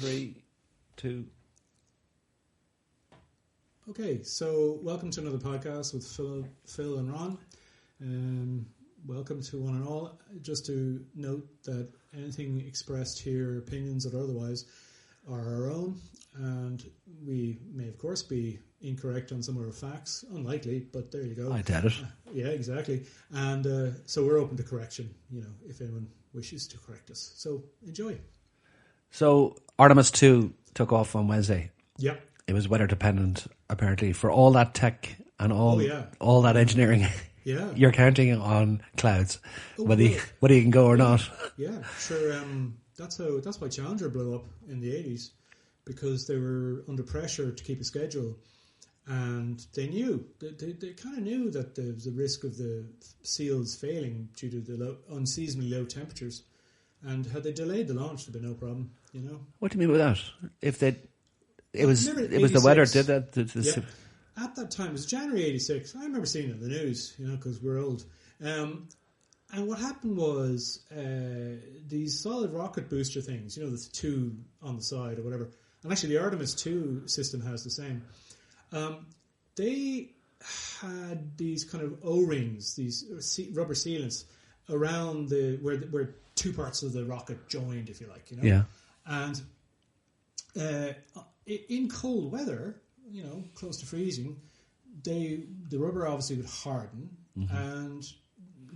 3, 2. Okay, so welcome to another podcast with Phil and Ron. Welcome to one and all. Just to note that anything expressed here, opinions or otherwise, are our own, and we may, of course, be incorrect on some of our facts. Unlikely, but there you go. I doubt it. Yeah, exactly. And so we're open to correction, if anyone wishes to correct us. So enjoy. So Artemis 2 took off on Wednesday. Yeah. It was weather dependent, apparently, for all that tech and all that engineering. Yeah. You're counting on clouds, whether you can go or not. Yeah, sure. That's why Challenger blew up in the 80s, because they were under pressure to keep a schedule, and they knew they kind of knew that there was a risk of the seals failing due to the unseasonably low temperatures, and had they delayed the launch, there'd be no problem. What do you mean by that? It was the weather did that. At that time, it was January '86. I remember seeing it in the news, because we're old. And what happened was these solid rocket booster things, the two on the side or whatever. And actually, the Artemis 2 system has the same. They had these kind of O-rings, these rubber sealants around where two parts of the rocket joined, if you like. Yeah. And in cold weather, close to freezing, the rubber obviously would harden and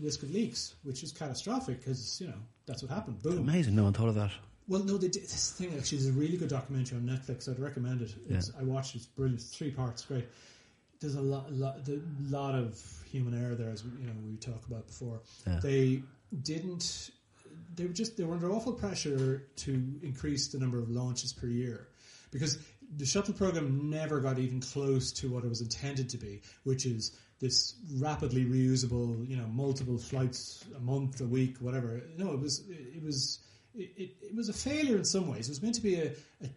risk of leaks, which is catastrophic because, that's what happened. Boom. It's amazing. No one thought of that. Well, no, they did. This thing actually is a really good documentary on Netflix. I'd recommend it. I watched it. It's brilliant. It's 3 parts. Great. There's a lot of human error there, as we talked about before. Yeah. They were under awful pressure to increase the number of launches per year, because the shuttle program never got even close to what it was intended to be, which is this rapidly reusable, multiple flights a month, a week, whatever. No, it was a failure in some ways. It was meant to be a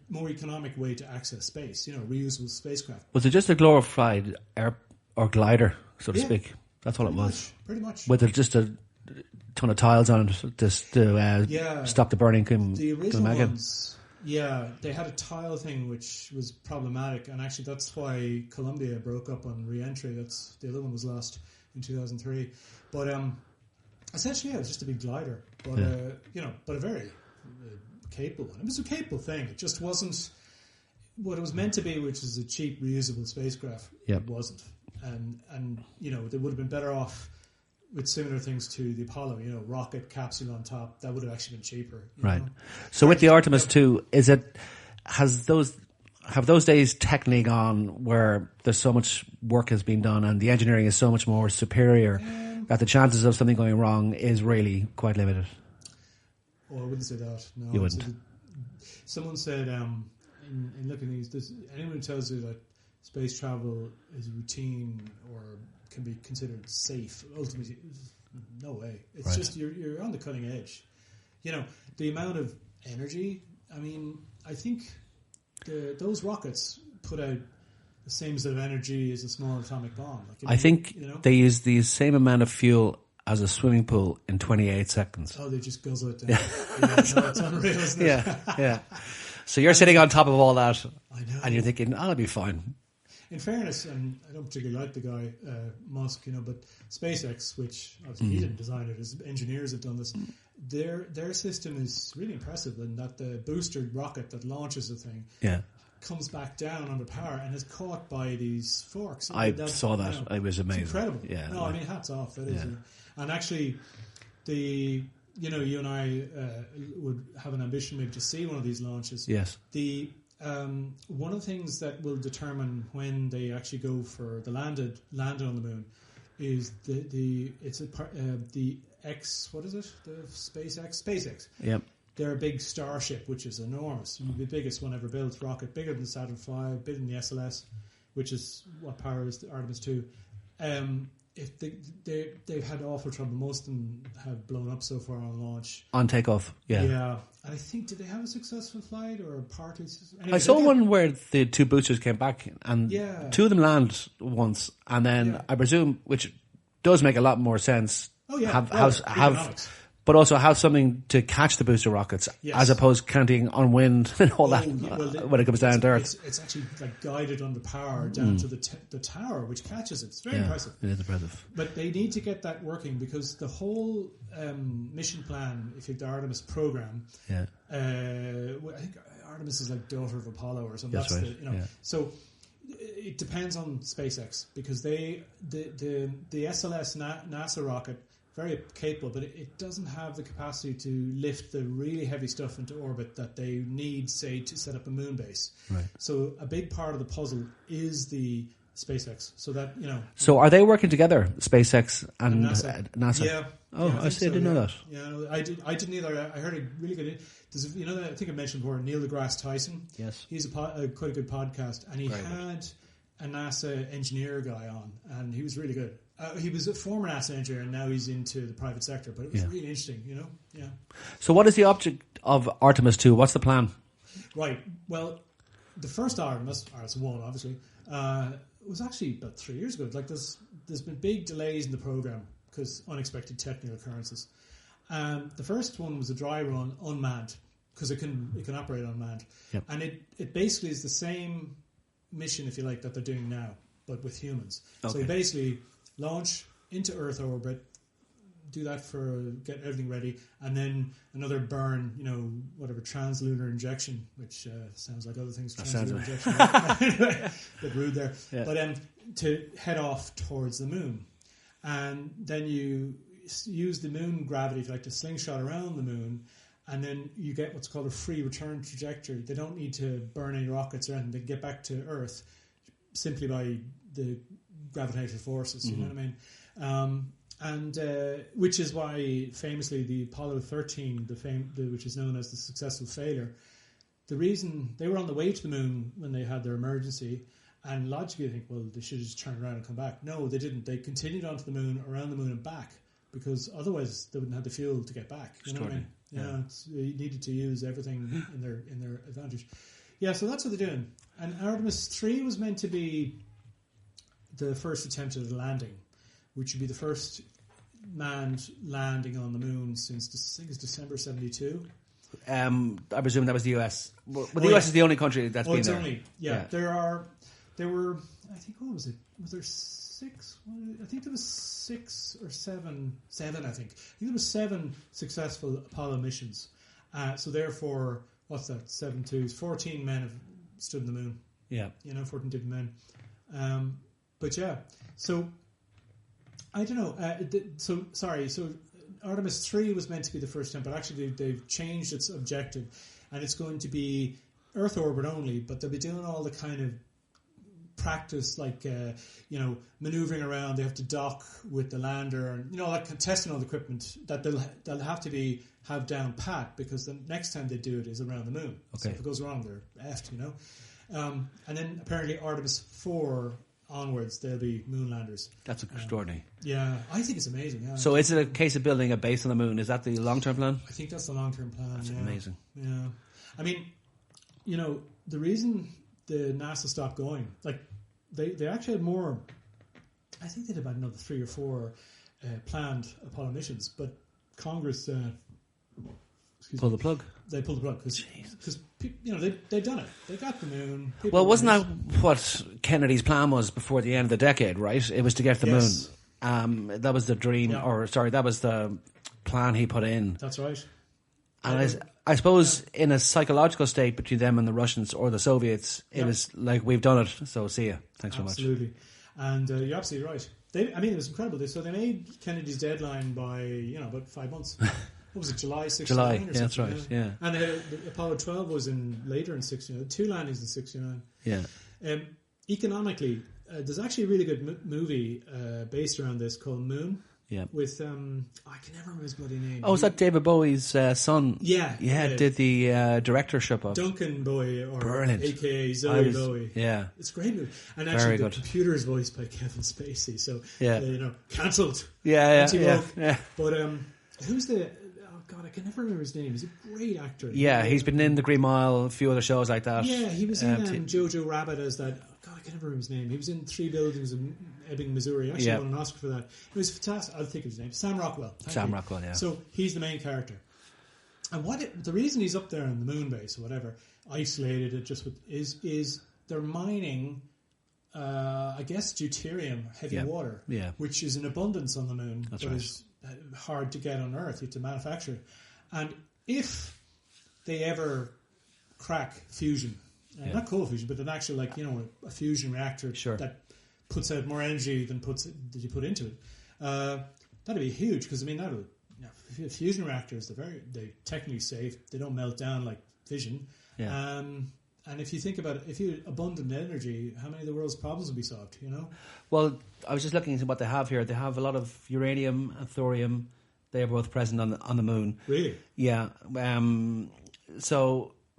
more economic way to access space, reusable spacecraft. Was it just a glorified air or glider, so to speak? That's all it was. Pretty much. With just a ton of tiles on it just to stop the burning. The original ones, they had a tile thing which was problematic, and actually that's why Columbia broke up on re-entry. The other one was lost in 2003. But essentially, it was just a big glider, but a very capable one. It was a capable thing. It just wasn't what it was meant to be, which is a cheap, reusable spacecraft. It wasn't, and they would have been better off with similar things to the Apollo, rocket capsule on top. That would have actually been cheaper. Right. So with the Artemis 2, have those days technically gone where there's so much work has been done and the engineering is so much more superior that the chances of something going wrong is really quite limited? Oh, I wouldn't say that. No, you wouldn't. Someone said, in looking at these, anyone who tells you that space travel is routine or can be considered safe, ultimately, no way. It's just you're on the cutting edge. The amount of energy. I mean, I think those rockets put out the same sort of energy as a small atomic bomb. I think they use the same amount of fuel as a swimming pool in 28 seconds. Oh, they just guzzle it down. It's unreal, isn't it? Yeah. So you're sitting on top of all that, I know, and you're thinking, "I'll be fine." In fairness, and I don't particularly like the guy, Musk, but SpaceX, which obviously he didn't design it, his engineers have done this, their system is really impressive in that the booster rocket that launches the thing comes back down under power and is caught by these forks. I saw that. It was amazing. It's incredible. Yeah. No, I mean, hats off. That is. And actually, you and I would have an ambition maybe to see one of these launches. Yes. One of the things that will determine when they actually go for the landed on the moon is the SpaceX. Yep. Their big Starship, which is enormous, the biggest one ever built rocket, bigger than Saturn V, bigger than the SLS, which is what powers the Artemis 2. If they've had awful trouble. Most of them have blown up so far on launch. On takeoff, yeah. Yeah. And I think, did they have a successful flight or partly? Anyway, I saw one where the two boosters came back and two of them land once, and then I presume, which does make a lot more sense. Oh yeah. but also have something to catch the booster rockets, as opposed to counting on wind and all that when it comes down to Earth. It's actually like guided under power down to the tower, which catches it. It's very impressive. It is impressive. But they need to get that working because the whole mission plan, if you the Artemis program, I think Artemis is like daughter of Apollo or something. That's right. So it depends on SpaceX because the SLS NASA rocket, very capable, but it doesn't have the capacity to lift the really heavy stuff into orbit that they need, say, to set up a moon base. Right. So a big part of the puzzle is the SpaceX. So that So are they working together, SpaceX and NASA? Yeah. Oh, I see. I didn't know that. Yeah, I didn't either. I heard a really good. I think I mentioned before Neil deGrasse Tyson. Yes. He's quite a good podcast, and he had a NASA engineer guy on, and he was really good. He was a former NASA engineer, and now he's into the private sector. But it was really interesting, Yeah. So, what is the object of Artemis 2? What's the plan? Right. Well, the first Artemis 1, obviously, was actually about 3 years ago. Like there's been big delays in the program because unexpected technical occurrences. The first one was a dry run, unmanned, because it can operate unmanned, and it basically is the same mission, if you like, that they're doing now, but with humans. Okay. So you basically launch into Earth orbit, do that get everything ready, and then another burn, whatever, translunar injection, which sounds like other things. Translunar injection, bit rude there. Yeah. But to head off towards the moon, and then you use the moon gravity, if you like, to slingshot around the moon, and then you get what's called a free return trajectory. They don't need to burn any rockets or anything. They get back to Earth simply by the gravitational forces. You know what I mean? And which is why, famously, the Apollo 13, which is known as the successful failure, the reason they were on the way to the moon when they had their emergency, and logically you think, well, they should have just turned around and come back. No, they didn't. They continued onto the moon, around the moon and back, because otherwise they wouldn't have the fuel to get back. You know what I mean? Yeah, they needed to use everything in their advantage. Yeah, so that's what they're doing. And Artemis 3 was meant to be the first attempt at a landing, which would be the first manned landing on the moon since I think it's December 72. I presume that was the US. Well, the US is the only country that's been there. There were, I think, what was it? Was there 6? I think there was 6 or 7, I think. I think there was 7 successful Apollo missions. So therefore, what's that? 7 twos, 14 men have stood in the moon. Yeah. 14 different men. But yeah, so I don't know. So Artemis 3 was meant to be the first attempt, but actually they've changed its objective, and it's going to be Earth orbit only, but they'll be doing all the kind of practice, like maneuvering around. They have to dock with the lander, and like testing all the equipment that they'll have to have down pat, because the next time they do it is around the moon. Okay. So if it goes wrong, they're effed. And then apparently Artemis 4 onwards, there'll be moon landers. That's extraordinary. Yeah, I think it's amazing. Yeah. So is it a case of building a base on the moon? Is that the long-term plan? I think that's the long-term plan. That's amazing. Yeah. I mean, the reason the NASA stopped going, like, they actually had more, I think they had about another 3 or 4 planned Apollo missions, but Congress pulled the plug. They pulled the plug because they'd done it. They got the moon. Well, wasn't that what Kennedy's plan was before the end of the decade, right? It was to get to the moon. That was the dream, that was the plan he put in. That's right. And I suppose in a psychological state between them and the Russians or the Soviets, it was like, we've done it, so see ya. Thanks so much. Absolutely. And you're absolutely right. It was incredible. So they made Kennedy's deadline by, about 5 months. What was it, July 69? July, that's right, yeah. And the Apollo 12 was later in 69, 2 landings in 69. Yeah. Economically, there's actually a really good movie based around this called Moon. Yeah. With, I can never remember his bloody name. Oh, is that David Bowie's son? Yeah. Did the directorship of Duncan Bowie, or brilliant. AKA Zoe Bowie. Yeah. It's a great movie. And actually the computer is voiced by Kevin Spacey, so, cancelled. Yeah. But who's the... Oh, God, I can never remember his name. He's a great actor. Yeah, he's been in The Green Mile, a few other shows like that. Yeah, he was in Jojo Rabbit as that... Oh, God, I can never remember his name. He was in 3 Buildings in Ebbing, Missouri. He actually won an Oscar for that. It was fantastic. I'll think of his name. Sam Rockwell. Sam Rockwell, yeah. So he's the main character. And the reason he's up there on the moon base or whatever, isolated it just with, is they're mining, I guess, deuterium, heavy water, which is in abundance on the moon, but is hard to get on Earth. You have to manufacture it. And if they ever crack fusion, not cold fusion, but an actual, a fusion reactor that puts out more energy than you put into it, that'd be huge, because fusion reactors, they're technically safe. They don't melt down like fission. Yeah. And if you think about it, if you had abundant energy, how many of the world's problems would be solved? Well, I was just looking into what they have here. They have a lot of uranium and thorium. They are both present on the moon. Really? Yeah.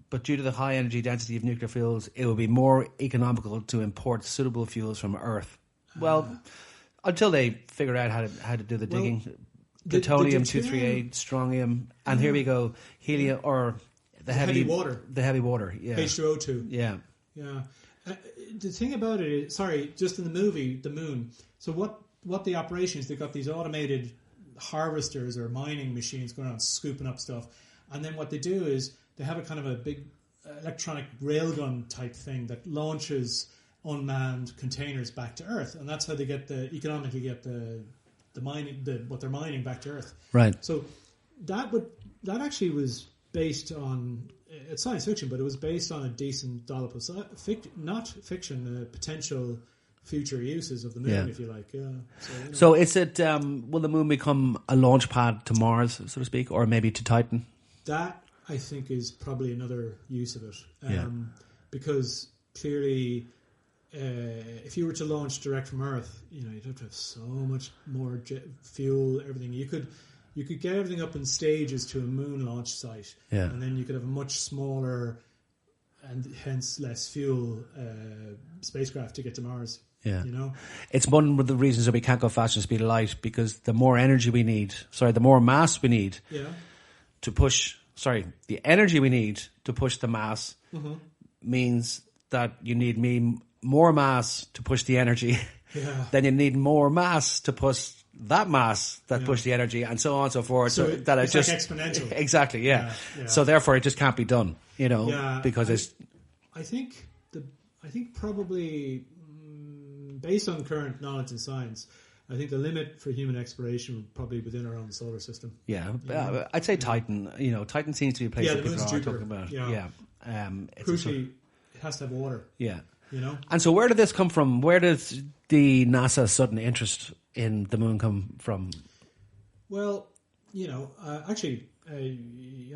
But due to the high energy density of nuclear fuels, it will be more economical to import suitable fuels from Earth. Well, until they figure out how to do the digging. Plutonium-238, strontium, and here we go, helium, or the heavy water. The heavy water, yeah. H2O2. Yeah. Yeah. The thing about it is, just in the movie, The Moon, so what the operation is, they've got these automated harvesters or mining machines going around scooping up stuff, and then what they do is they have a kind of a big electronic railgun type thing that launches unmanned containers back to Earth, and that's how they economically get the mining, what they're mining back to Earth. Right. So that actually was based on, it's science fiction, but it was based on a decent dollop of not fiction, potential future uses of the moon, if you like. Yeah. So is it, will the moon become a launch pad to Mars, so to speak, or maybe to Titan? That, I think, is probably another use of it. Because clearly, if you were to launch direct from Earth, you'd have to have so much more fuel, everything. You could get everything up in stages to a moon launch site, and then you could have a much smaller and hence less fuel spacecraft to get to Mars. Yeah, it's one of the reasons that we can't go faster than the speed of light, because the more energy we need, the more mass we need to push. The energy we need to push the mass means that you need more mass to push the energy. Yeah. Then you need more mass to push that mass that push the energy, and so on and so forth. So that it's just like exponential. Exactly. Yeah. So therefore, it just can't be done. Because I think probably based on current knowledge and science, I think the limit for human exploration would probably be within our own solar system. Yeah, I'd say Titan. Titan seems to be a place that people are talking about. Yeah. Crucially, it has to have water. Yeah. And so where did this come from? Where did the NASA sudden interest in the moon come from? Well, actually, the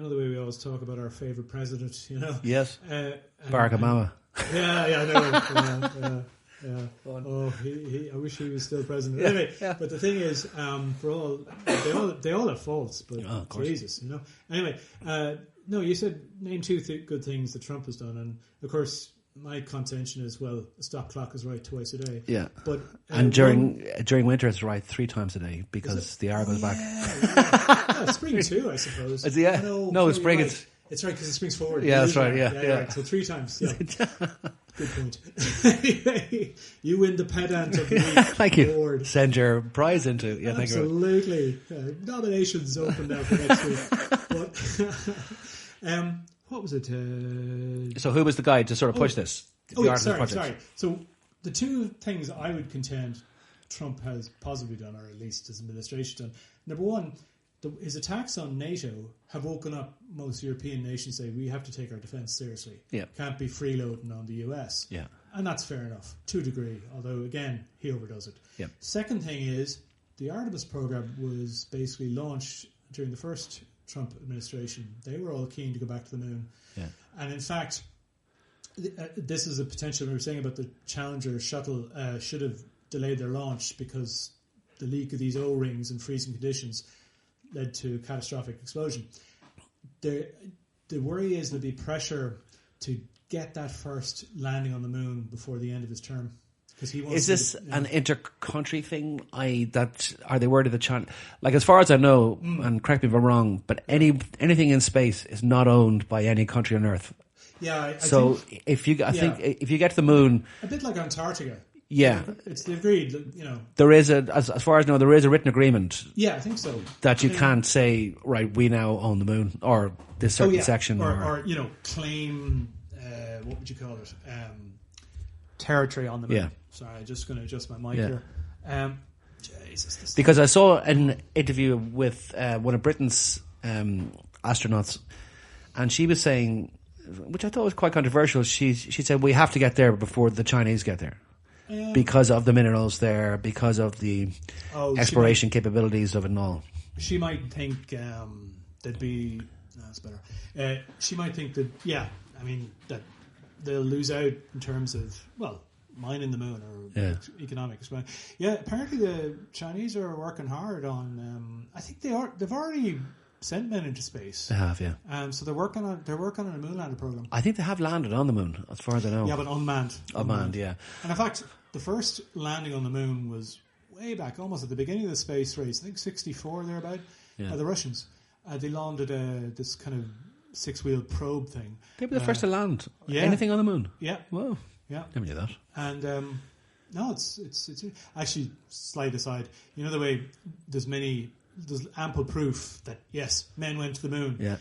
way we always talk about our favorite president, Yes. Barack Obama. Yeah. Oh, I wish he was still president. Anyway, but the thing is, they all have faults, but Jesus, Anyway, no, you said name two good things that Trump has done, and of course, my contention is, a stop clock is right twice a day. Yeah, but and during winter it's right 3 times a day because the hour goes back. Yeah, spring too, I suppose. No, spring. Right. It's right because it springs forward. Yeah, that's right. Yeah. Right. So 3 times. Yeah. Good point. Anyway, you win the pedant of the week. Thank you. Award. Send your prize into. Yeah, absolutely. Nominations open now for next week. But what was it? So who was the guy to sort of push this? Sorry. So the 2 things I would contend Trump has positively done, or at least his administration done. Number 1. His attacks on NATO have woken up most European nations say we have to take our defence seriously. Yeah. Can't be freeloading on the US. Yeah. And that's fair enough, to a degree, although, again, he overdoes it. Yeah. Second thing is, the Artemis program was basically launched during the first Trump administration. They were all keen to go back to the moon. Yeah. And in fact, this is a potential, we were saying about the Challenger shuttle should have delayed their launch because the leak of these O-rings in freezing conditions led to catastrophic explosion. The worry is there'll be pressure to get that first landing on the moon before the end of his term. He wants is this an inter-country thing? Are they worried of the chance? Like, as far as I know, and correct me if I'm wrong, but anything in space is not owned by any country on Earth. Yeah, I So think, if you, I think if you get to the moon, a bit like Antarctica. yeah, It's agreed. there is as far as I know, there is a written agreement Yeah, I think so. that you can't say, right, we now own the moon or this certain section, or claim what would you call it? Territory on the moon. Yeah. Sorry, I'm just going to adjust my mic here. Jesus, because I saw an interview with one of Britain's astronauts, and she was saying, which I thought was quite controversial. She said we have to get there before the Chinese get there. Because of the minerals there, because of the exploration capabilities of it and all. She might think there'd be... No, that's better. She might think that, that they'll lose out in terms of, mining the moon or economic expansion. Yeah, apparently the Chinese are working hard on... I think they've already sent men into space. They have, yeah. So they're working on a moon lander program. I think they have landed on the moon, as far as I know. Yeah, but unmanned. Unmanned, yeah. And in fact, the first landing on the moon was way back, almost at the beginning of the space race. I think 64 thereabout. Yeah. The Russians. They landed this kind of 6-wheel probe thing. They were the first to land anything on the moon. Yeah. Whoa. Yeah. Never knew that. And no, it's actually, slight aside. You know the way there's ample proof that yes, men went to the moon. Yeah.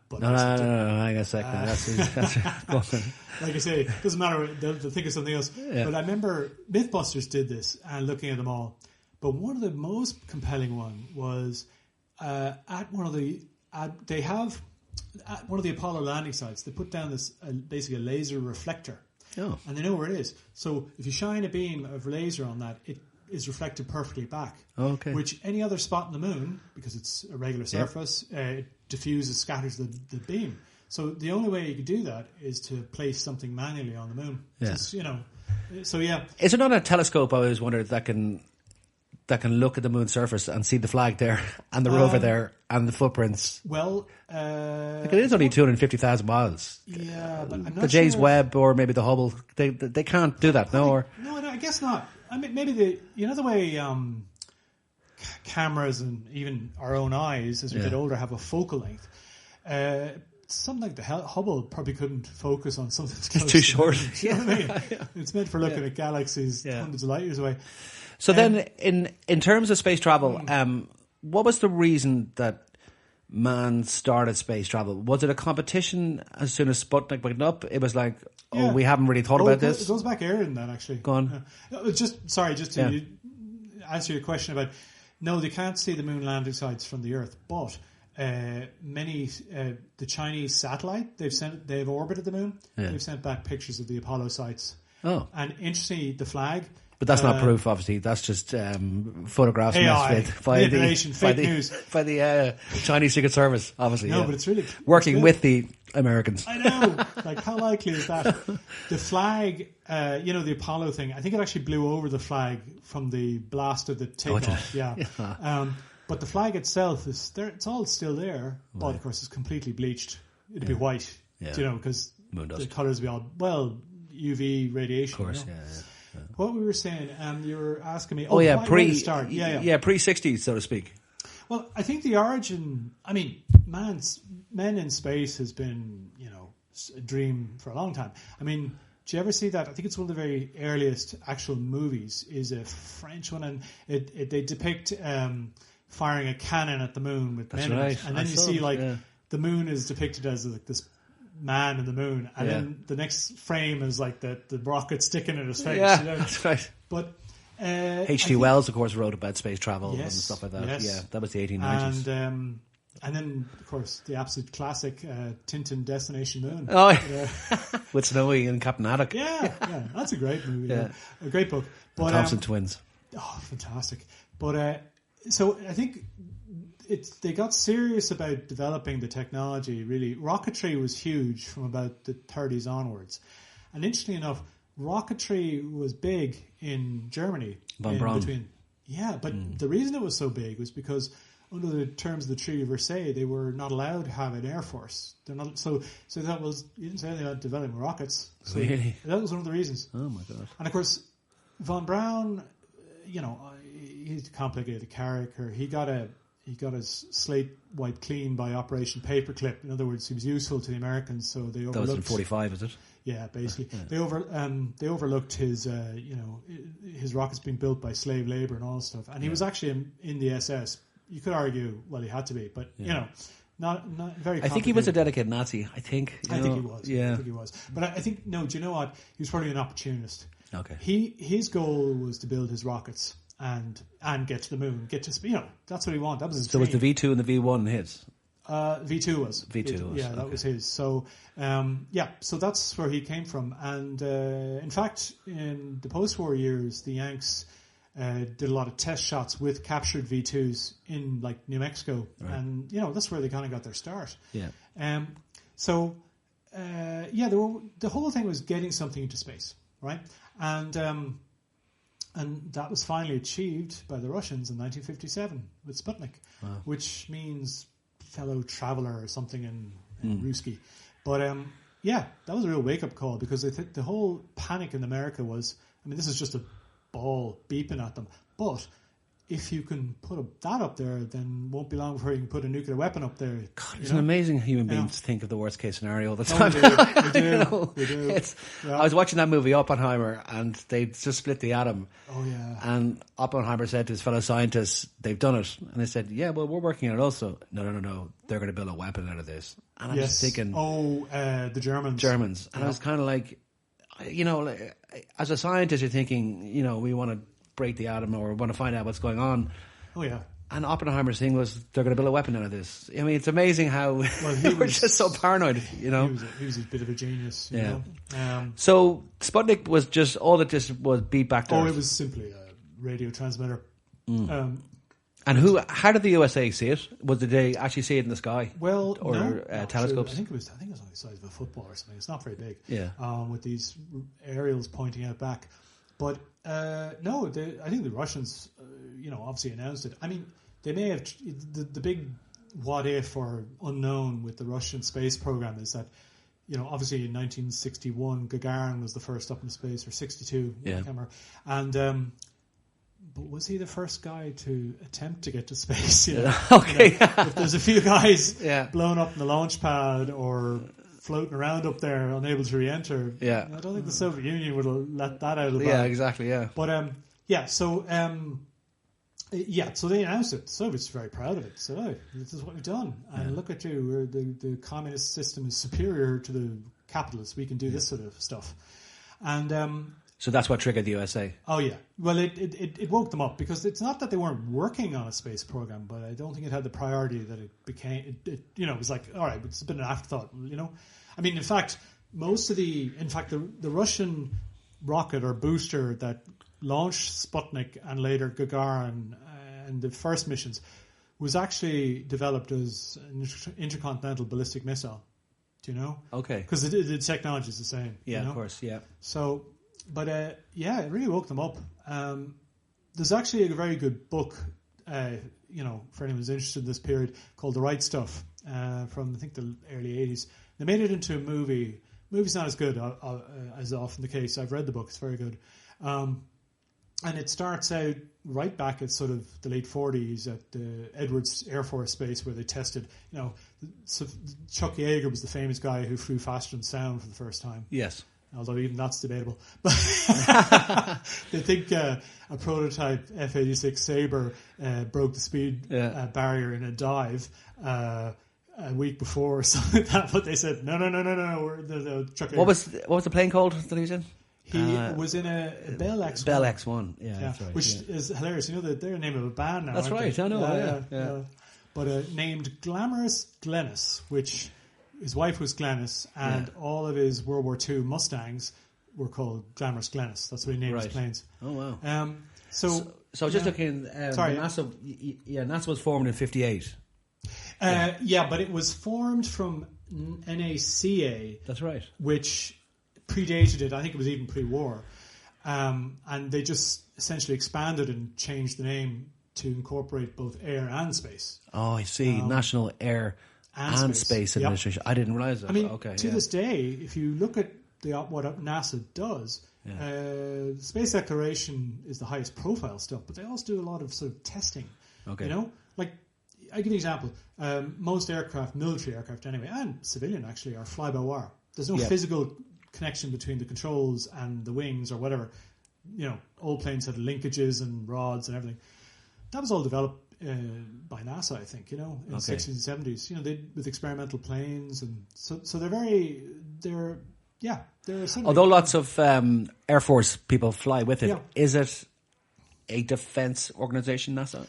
But no, hang on a second. That's like I say, it doesn't matter. They'll think of something else. Yeah. But I remember Mythbusters did this and looking at them all. But one of the most compelling one was at one of the Apollo landing sites. They put down this basically a laser reflector. Oh. And they know where it is. So if you shine a beam of laser on that, it is reflected perfectly back. Okay. Which any other spot on the moon, because it's a regular surface, it diffuses, scatters the beam. So the only way you could do that is to place something manually on the moon. Yeah. So yeah. Is there not a telescope, I always wondered, that can look at the moon's surface and see the flag there and the rover there and the footprints? Well, it is only 250,000 miles. Yeah, but I'm not the James sure. Webb or maybe the Hubble, they can't do that, no? No, I guess not. I mean, maybe the way cameras and even our own eyes as we get older have a focal length. Something like the Hubble probably couldn't focus on something that's it's too short. You know what I mean? It's meant for looking at galaxies hundreds of light years away. So then, in terms of space travel, what was the reason that man started space travel? Was it a competition as soon as Sputnik went up? It was like, we haven't really thought about this? It goes back earlier than that, actually. Go on. Just to answer your question about, no, they can't see the moon landing sites from the Earth, but the Chinese satellite, they've orbited the moon. Yeah. They've sent back pictures of the Apollo sites. Oh. And interestingly, the flag... But that's not proof, obviously. That's just photographs messed with by the Chinese Secret Service, obviously. No, but it's really working with the Americans. I know. Like, how likely is that? The flag, the Apollo thing. I think it actually blew over the flag from the blast of the takeoff. But the flag itself is there. It's all still there, but of course it's completely bleached. It'd be white, because the colours would be all UV radiation. Of course, What we were saying, you were asking me. pre-60s, so to speak. Well, I think the origin. I mean, men in space has been, a dream for a long time. I mean, do you ever see that? I think it's one of the very earliest actual movies. Is a French one, and they depict firing a cannon at the moon with men in it, and then you see the moon is depicted as like this man in the moon, and then the next frame is like the rocket sticking in his face. That's right. But H.G. Wells, of course, wrote about space travel and stuff like that. Yes. Yeah, that was the 1890s. And then, of course, the absolute classic Tintin Destination Moon. Oh, with Snowy and Captain Haddock. Yeah, that's a great movie. Yeah. A great book. But, the Thompson twins. Oh, fantastic. But so I think they got serious about developing the technology, really. Rocketry was huge from about the 30s onwards. And interestingly enough, rocketry was big in Germany. Von Braun. But the reason it was so big was because under the terms of the Treaty of Versailles, they were not allowed to have an air force. They're not so that was, you didn't say anything about developing rockets. So really? That was one of the reasons. Oh my God. And of course, Von Braun, he's a complicated character. He got he got his slate wiped clean by Operation Paperclip. In other words, he was useful to the Americans, so they overlooked. That was in 45, is it? Yeah, basically, Yeah. They overlooked his his rockets being built by slave labor and all that stuff. And he was actually in the SS. You could argue, well, he had to be, but not very. I think he was a dedicated Nazi. I think. I think he was. Yeah. I think he was. But I think no. Do you know what? He was probably an opportunist. Okay. His goal was to build his rockets and get to the moon, get to that's what he wanted. That was his So dream. was the V2 and the V1 his? V2 was. V2 was. Yeah, that was his. So, so that's where he came from. And in fact, in the post-war years, the Yanks did a lot of test shots with captured V2s in like New Mexico, and that's where they kind of got their start. Yeah. The whole thing was getting something into space, right? And that was finally achieved by the Russians in 1957 with Sputnik, which means fellow traveler or something in Ruski. But that was a real wake-up call, because I think the whole panic in America was, this is just a ball beeping at them, but if you can put that up there, then won't be long before you can put a nuclear weapon up there. God, it's amazing human beings think of the worst case scenario all the time. We do. I was watching that movie Oppenheimer, and they just split the atom. Oh yeah. And Oppenheimer said to his fellow scientists, "They've done it," and they said, "Yeah, well, we're working on it also." No, they're going to build a weapon out of this. And I'm just thinking, the Germans. And I was kind of like, as a scientist, you're thinking, we want to break the atom, or want to find out what's going on. Oh yeah. And Oppenheimer's thing was, they're going to build a weapon out of this. It's amazing how he was just so paranoid. He was a bit of a genius. You know? So Sputnik was just all that just was beat back to Earth. It was simply a radio transmitter. And how did the USA see it? Did they actually see it in the sky? Well, telescopes? I think it was only the size of a football or something. It's not very big. Yeah. With these aerials pointing out back. But I think the Russians, obviously announced it. They may have the big what if or unknown with the Russian space program is that, obviously in 1961 Gagarin was the first up in space, or 62, I can't remember. And but was he the first guy to attempt to get to space? Okay. If there's a few guys blown up in the launch pad or floating around up there, unable to re-enter. Yeah, I don't think the Soviet Union would have let that out of the bag. Yeah, exactly. Yeah, but so they announced it. The Soviets were very proud of it. So this is what we've done, and look at you. The communist system is superior to the capitalists. We can do this sort of stuff, and so that's what triggered the USA. Oh yeah, well it woke them up, because it's not that they weren't working on a space program, but I don't think it had the priority that it became. It was like, all right, it's been an afterthought. In fact, the Russian rocket or booster that launched Sputnik and later Gagarin and the first missions was actually developed as an intercontinental ballistic missile. Do you know? Okay. Because the technology is the same. Yeah, of course. Yeah. So. But it really woke them up. There's actually a very good book, for anyone who's interested in this period, called The Right Stuff, from I think the early 80s. They made it into a movie. The movie's not as good as often the case. I've read the book; it's very good. And it starts out right back at sort of the late 40s at the Edwards Air Force Base, where they tested. So Chuck Yeager was the famous guy who flew faster than sound for the first time. Yes. Although even that's debatable. But they think a prototype F-86 Sabre broke the speed barrier in a dive a week before or something like that. But they said, no. What was the plane called that he was in? He was in a Bell X1. Bell X1, that's right. Which is hilarious. They're the name of a band now. That's right, I know. Yeah. But named Glamorous Glennis, which... His wife was Glennis, and all of his World War II Mustangs were called Glamorous Glennis. That's what he named his planes. Oh, wow. So just looking... sorry. NASA was formed in 58. But it was formed from NACA. That's right. Which predated it. I think it was even pre-war. And they just essentially expanded and changed the name to incorporate both air and space. Oh, I see. National Air... And Space Administration. Yep. I didn't realize that. To this day, if you look at what NASA does, space exploration is the highest profile stuff, but they also do a lot of sort of testing. Okay. I give you an example. Most aircraft, military aircraft anyway, and civilian actually, are fly-by-wire. There's no physical connection between the controls and the wings or whatever. Old planes had linkages and rods and everything. That was all developed by NASA, I think, in the 60s and 70s. They with experimental planes, and so they're although lots of Air Force people fly with it. Yeah. Is it a defense organization, NASA,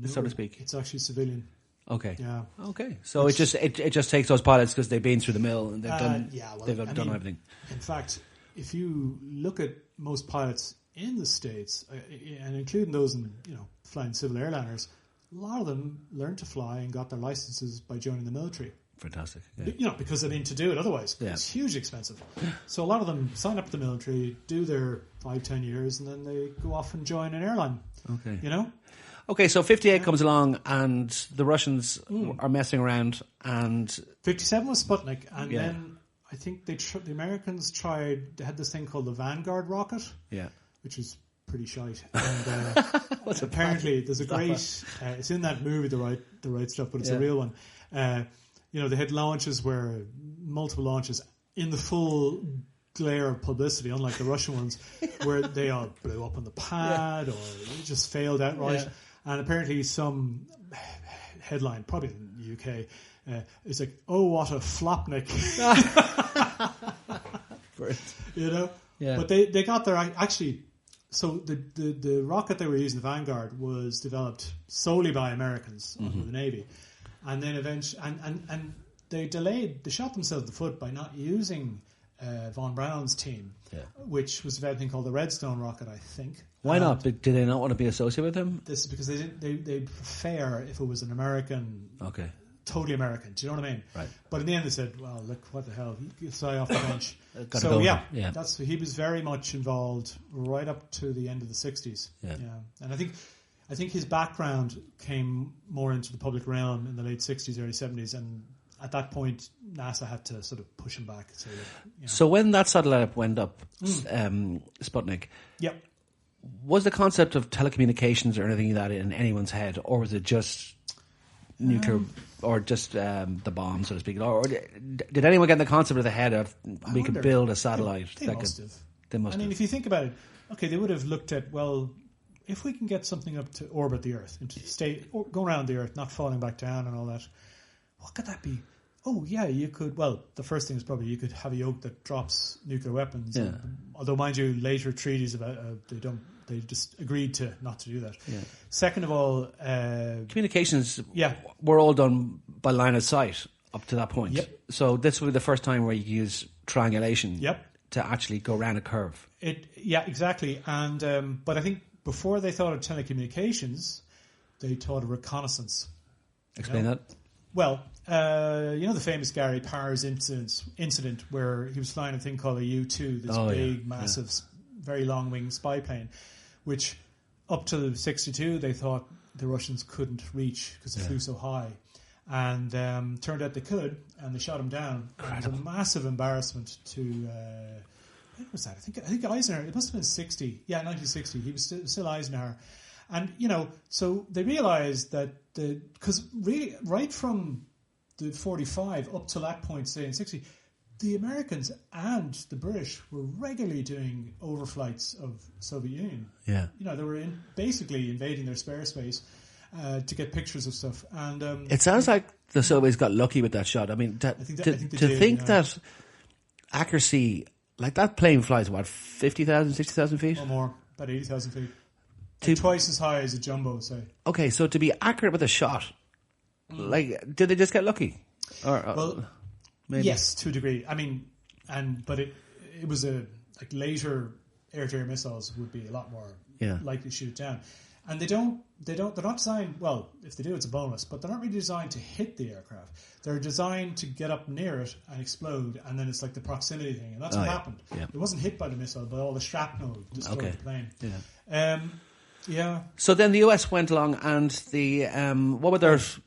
so to speak? It's actually civilian. Okay. Yeah. Okay. So it just takes those pilots because they've been through the mill and they've done done everything. In fact, if you look at most pilots in the States, and including those in flying civil airliners, a lot of them learned to fly and got their licenses by joining the military. Fantastic. Yeah. Because they need to do it otherwise. Yeah. It's hugely expensive. So a lot of them sign up to the military, do their 5-10 years, and then they go off and join an airline. Okay. Okay, so 58 comes along and the Russians are messing around, and 57 was Sputnik, and then I think the Americans they had this thing called the Vanguard rocket, which is pretty shite. And apparently there's a great, it's in that movie, The Right Stuff, but it's a real one. They had launches multiple launches in the full glare of publicity, unlike the Russian ones, where they all blew up on the pad or just failed outright. Yeah. And apparently some headline, probably in the UK, is like, "Oh, what a flopnik." But they got there actually. So the rocket they were using, the Vanguard, was developed solely by Americans under the Navy, and then eventually, and they shot themselves in the foot by not using von Braun's team, which was developing called the Redstone rocket, I think. Why not? Did they not want to be associated with him? This is because they prefer if it was an American, totally American. Do you know what I mean? Right. But in the end, they said, "Well, look, what the hell? He fly off the bench." He was very much involved right up to the end of the 60s. Yeah. And I think his background came more into the public realm in the late 60s, early 70s, and at that point, NASA had to sort of push him back. So when that satellite went up, Sputnik, was the concept of telecommunications or anything like that in anyone's head, or was it just nuclear, or just the bomb, so to speak? Or did anyone get the concept of the head of we could build a satellite? They must have. They must have. I mean, if you think about it, they would have looked at, well, if we can get something up to orbit the Earth, go around the Earth, not falling back down and all that, what could that be? Oh, yeah, you could. Well, the first thing is probably you could have a yoke that drops nuclear weapons. Yeah. Although, mind you, later treaties about they just agreed not to do that. Yeah. Second of all, communications were all done by line of sight up to that point. Yep. So this will be the first time where you use triangulation to actually go around a curve. Exactly. And but I think before they thought of telecommunications, they thought of reconnaissance. Explain that. Well, the famous Gary Powers incident where he was flying a thing called a U-2, this big, massive, very long-wing spy plane, which up to 62 they thought the Russians couldn't reach because it flew so high. And turned out they could, and they shot him down. It was a massive embarrassment to... when was that? I think Eisenhower, it must have been 60. Yeah, 1960. He was still Eisenhower. And, so they realised that because really, right from the 45 up to that point, say in 60, the Americans and the British were regularly doing overflights of Soviet Union. Yeah. They were basically invading their spare space to get pictures of stuff. And it sounds like the Soviets got lucky with that shot. I mean, to think that accuracy, like that plane flies, 50,000, 60,000 feet? Or more, about 80,000 feet. Twice as high as a jumbo, say. Okay, so to be accurate with a shot, did they just get lucky? Or maybe. Yes, to a degree. I mean, but it was later air-to-air missiles would be a lot more likely to shoot it down. And they're not designed, well, if they do, it's a bonus, but they're not really designed to hit the aircraft. They're designed to get up near it and explode, and then it's like the proximity thing, and that's what happened. Yeah. It wasn't hit by the missile, but all the shrapnel destroyed the plane. Yeah. So then the US went along, and what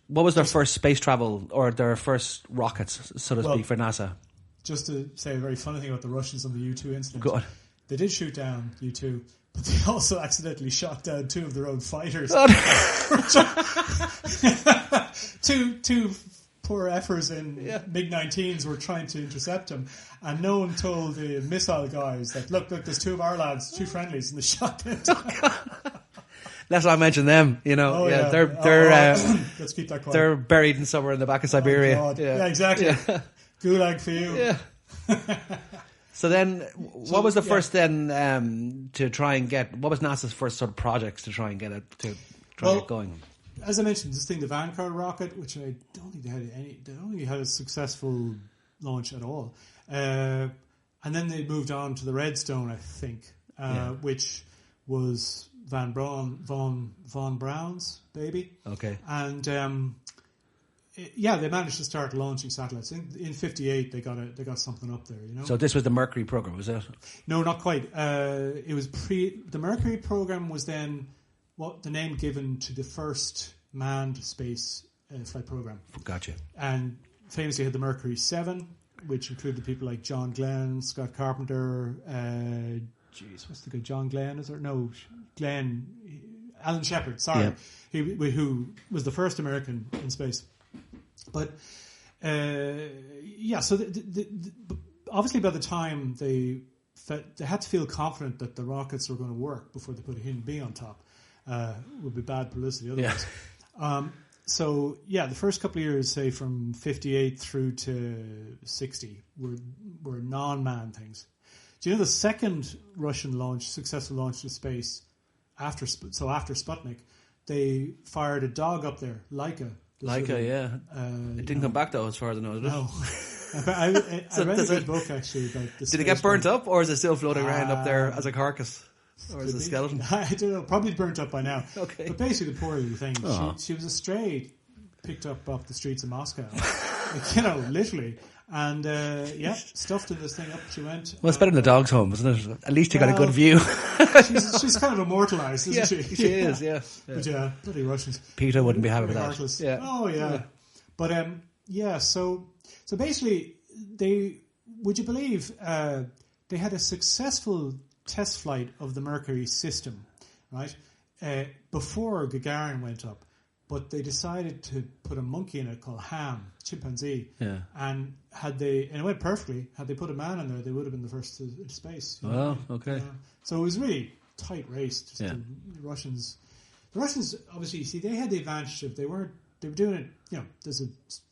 was their first space travel, or their first rockets, so to speak, for NASA? Just to say a very funny thing about the Russians on the U-2 incident. Go on. They did shoot down U-2, but they also accidentally shot down two of their own fighters. two poor effers in mid-19s were trying to intercept him, and no one told the missile guys that look, there's two of our lads, two friendlies, and the shot went down. Let's not mention them. You know, they're let's keep that quiet. They're buried in somewhere in the back of Siberia. Oh, yeah, exactly. Yeah. Gulag for you. Yeah. So then, what was the first then to try and get? What was NASA's first sort of projects to try and get it to get going? As I mentioned, this thing, the Vanguard rocket, which I don't think they only had a successful launch at all, and then they moved on to the Redstone, I think, which was von Braun's baby. Okay. And they managed to start launching satellites. In '58, they got something up there. You know. So this was the Mercury program, was it? No, not quite. It was the Mercury program was then the name given to the first manned space flight program. Gotcha. And famously had the Mercury 7, which included people like John Glenn, Scott Carpenter. What's the good John Glenn? Is there no Glenn? Alan Shepard. Sorry, who was the first American in space. But so obviously by the time they had to feel confident that the rockets were going to work before they put a human being on top. Would be bad publicity otherwise. The first couple of years, say from 58 through to 60, were non-manned things. Do you know the second Russian successful launch to space after Sputnik, they fired a dog up there, Laika. It didn't come back though, as far as I know. No. I read a good book actually about this. Did it get burnt up, or is it still floating around up there as a carcass? Or is it a skeleton? I don't know. Probably burnt up by now. Okay. But basically, the poor little thing. She was a stray picked up off the streets of Moscow. Literally. And, stuffed in this thing up she went. Well, it's better than the dog's home, isn't it? At least you got a good view. she's kind of immortalised, isn't she? She is, yeah. But bloody Russians. Peter wouldn't be happy with that. Heartless. Yeah. Oh, yeah. But, so basically, would you believe, they had a successful test flight of the Mercury system, right? Before Gagarin went up, but they decided to put a monkey in it called Ham, chimpanzee. Yeah. And it went perfectly. Had they put a man in there, they would have been the first to space. Oh, okay. So it was really tight race. The Russians obviously, see, they had the advantage of they were doing it. There's a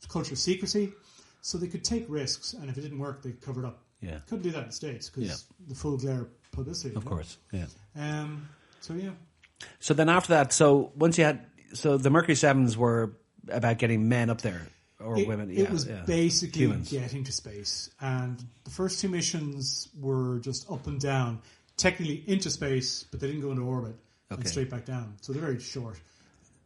culture of secrecy, so they could take risks, and if it didn't work, they covered up. Yeah. Couldn't do that in the States because the full glare publicity. Of course, yeah. So then after that, the Mercury 7s were about getting men up there, or women. It was basically humans. Getting to space, and the first two missions were just up and down, technically into space, but they didn't go into orbit and straight back down. So they're very short.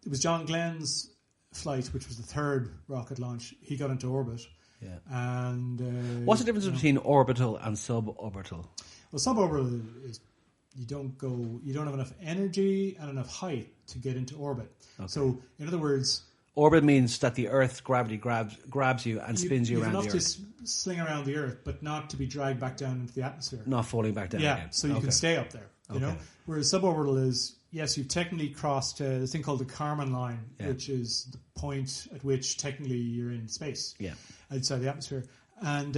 It was John Glenn's flight, which was the third rocket launch. He got into orbit. Yeah. And what's the difference between orbital and suborbital? Well, suborbital is you don't have enough energy and enough height to get into orbit. Okay. So, in other words, orbit means that the Earth's gravity grabs you and spins you around the Earth. You've enough to sling around the Earth, but not to be dragged back down into the atmosphere. Not falling back down. Yeah, so you can stay up there. You know, whereas suborbital is you've technically crossed this thing called the Kármán line, which is the point at which technically you're in space. Yeah. Outside the atmosphere, and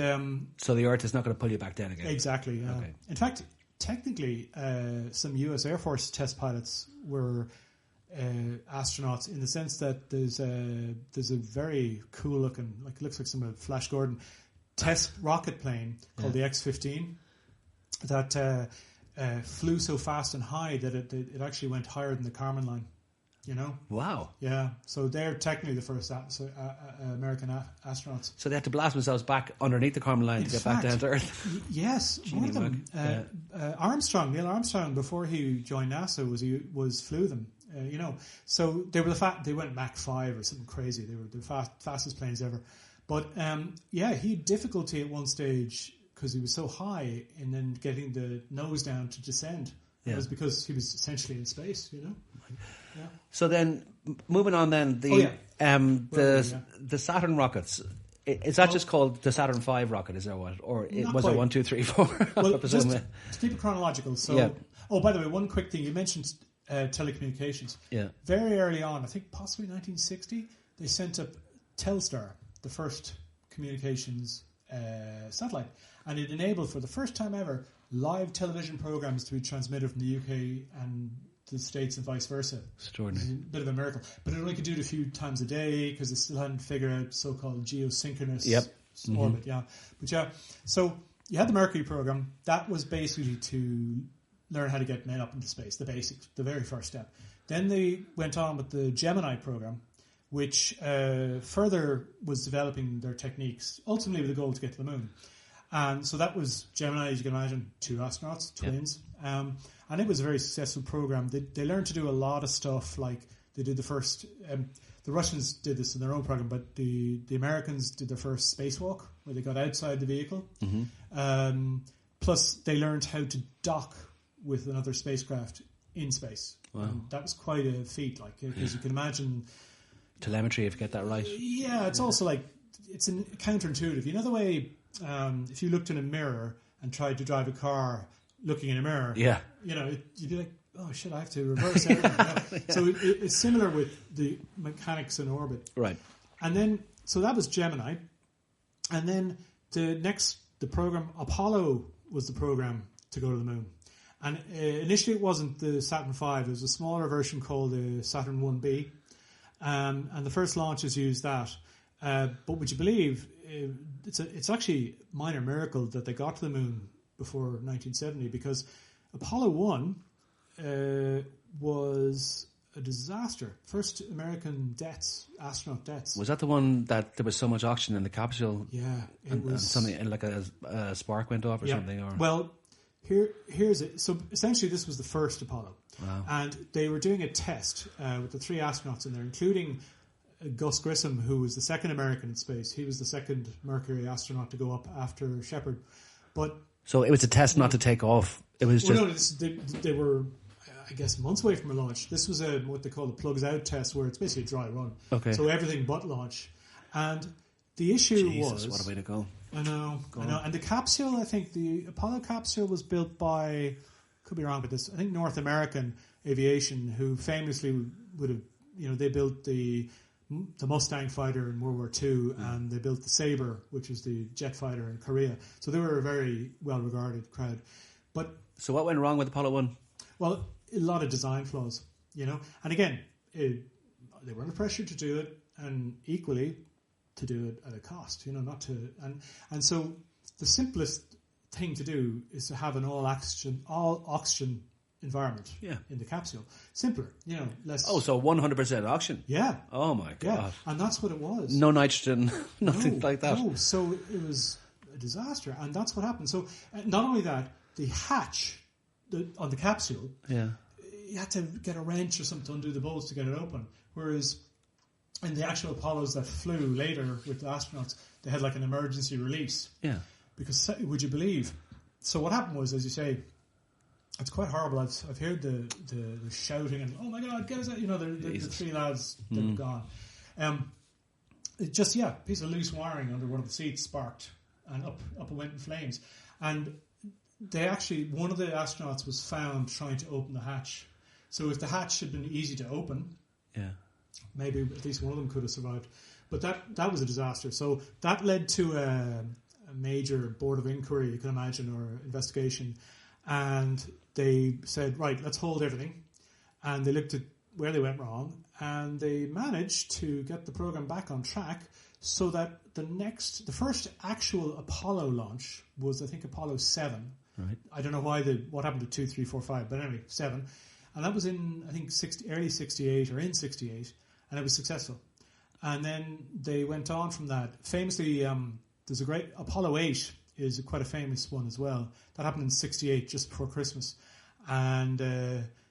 so the Earth is not going to pull you back down again. Exactly. Okay. In fact, technically, some U.S. Air Force test pilots were astronauts in the sense that there's a very cool looking, it looks like some of Flash Gordon test rocket plane called the X-15 that flew so fast and high that it actually went higher than the Kármán line. You know? Wow. Yeah. So they're technically the first American astronauts. So they had to blast themselves back underneath the Kármán line to get back down to Earth. Yes. One of them, Neil Armstrong, before he joined NASA, flew them. So they went Mach 5 or something crazy. They were the fastest planes ever. But he had difficulty at one stage because he was so high, and then getting the nose down to descend. Yeah. It was because he was essentially in space. You know. Yeah. So then, moving on, then the Saturn rockets. Is that just called the Saturn V rocket? Is that what, or was it 1, 2, 3, 4? Well, just to keep it chronological. So, by the way, one quick thing you mentioned: telecommunications. Yeah. Very early on, I think possibly 1960, they sent up Telstar, the first communications satellite, and it enabled for the first time ever live television programs to be transmitted from the UK and the States and vice versa. Extraordinary. It's a bit of a miracle. But it only could do it a few times a day because they still hadn't figured out so-called geosynchronous orbit. Yeah, but yeah, so you had the Mercury program. That was basically to learn how to get men up into space, the basics, the very first step. Then they went on with the Gemini program, which further was developing their techniques, ultimately with the goal to get to the moon. And so that was Gemini, as you can imagine, 2 astronauts, twins. Yep. And it was a very successful program. They learned to do a lot of stuff, like they did the first... the Russians did this in their own program, but the Americans did their first spacewalk, where they got outside the vehicle. Mm-hmm. Plus, they learned how to dock with another spacecraft in space. Wow. And that was quite a feat, like, because you can imagine... Telemetry, if you get that right. Yeah, it's also like... It's counterintuitive. You know the way... if you looked in a mirror and tried to drive a car looking in a mirror, you'd be like, oh shit, I have to reverse everything. So it's similar with the mechanics in orbit. Right. And then, so that was Gemini. And then the program, Apollo was the program to go to the moon. And initially it wasn't the Saturn V, it was a smaller version called the Saturn 1B. And the first launches used that. But would you believe... It's actually a minor miracle that they got to the moon before 1970, because Apollo 1 was a disaster. First American astronaut deaths. Was that the one that there was so much oxygen in the capsule? Yeah, and something like a spark went off or something? Or? Well, here's it. So essentially this was the first Apollo. Wow. And they were doing a test with the 3 astronauts in there, including... Gus Grissom, who was the second American in space. He was the second Mercury astronaut to go up after Shepard. So it was a test not to take off. It was they were, I guess, months away from a launch. This was what they call the plugs out test, where it's basically a dry run. Okay. So everything but launch. And the issue was... what a way to go. I know. And the capsule, I think the Apollo capsule was built by, could be wrong with this, I think North American Aviation, who famously would have, they built the Mustang fighter in World War II, and they built the Sabre, which is the jet fighter in Korea. So they were a very well-regarded crowd. So what went wrong with Apollo 1? Well, a lot of design flaws, And again, they were under pressure to do it, and equally to do it at a cost, not to... And so the simplest thing to do is to have an all-oxygen environment in the capsule. Simpler, less... Oh, so 100% oxygen? Yeah. Oh, my God. Yeah. And that's what it was. No nitrogen, nothing like that. No, so it was a disaster. And that's what happened. So not only that, the hatch on the capsule, you had to get a wrench or something to undo the bolts to get it open. Whereas in the actual Apollos that flew later with the astronauts, they had like an emergency release. Yeah. Because, would you believe... So what happened was, as you say... It's quite horrible. I've heard the shouting and, oh my God, get us out. The 3 lads that have gone. It just, piece of loose wiring under one of the seats sparked and up it went in flames. And they actually, one of the astronauts was found trying to open the hatch. So if the hatch had been easy to open, maybe at least one of them could have survived. But that was a disaster. So that led to a major board of inquiry, you can imagine, or investigation. And they said, right, let's hold everything. And they looked at where they went wrong, and they managed to get the program back on track so that the first actual Apollo launch was, I think, Apollo 7. Right. I don't know what happened to 2, 3, 4, 5, but anyway, 7. And that was in, I think, early 68 or in 68, and it was successful. And then they went on from that. Famously, there's a great Apollo 8 is quite a famous one as well. That happened in 68, just before Christmas. And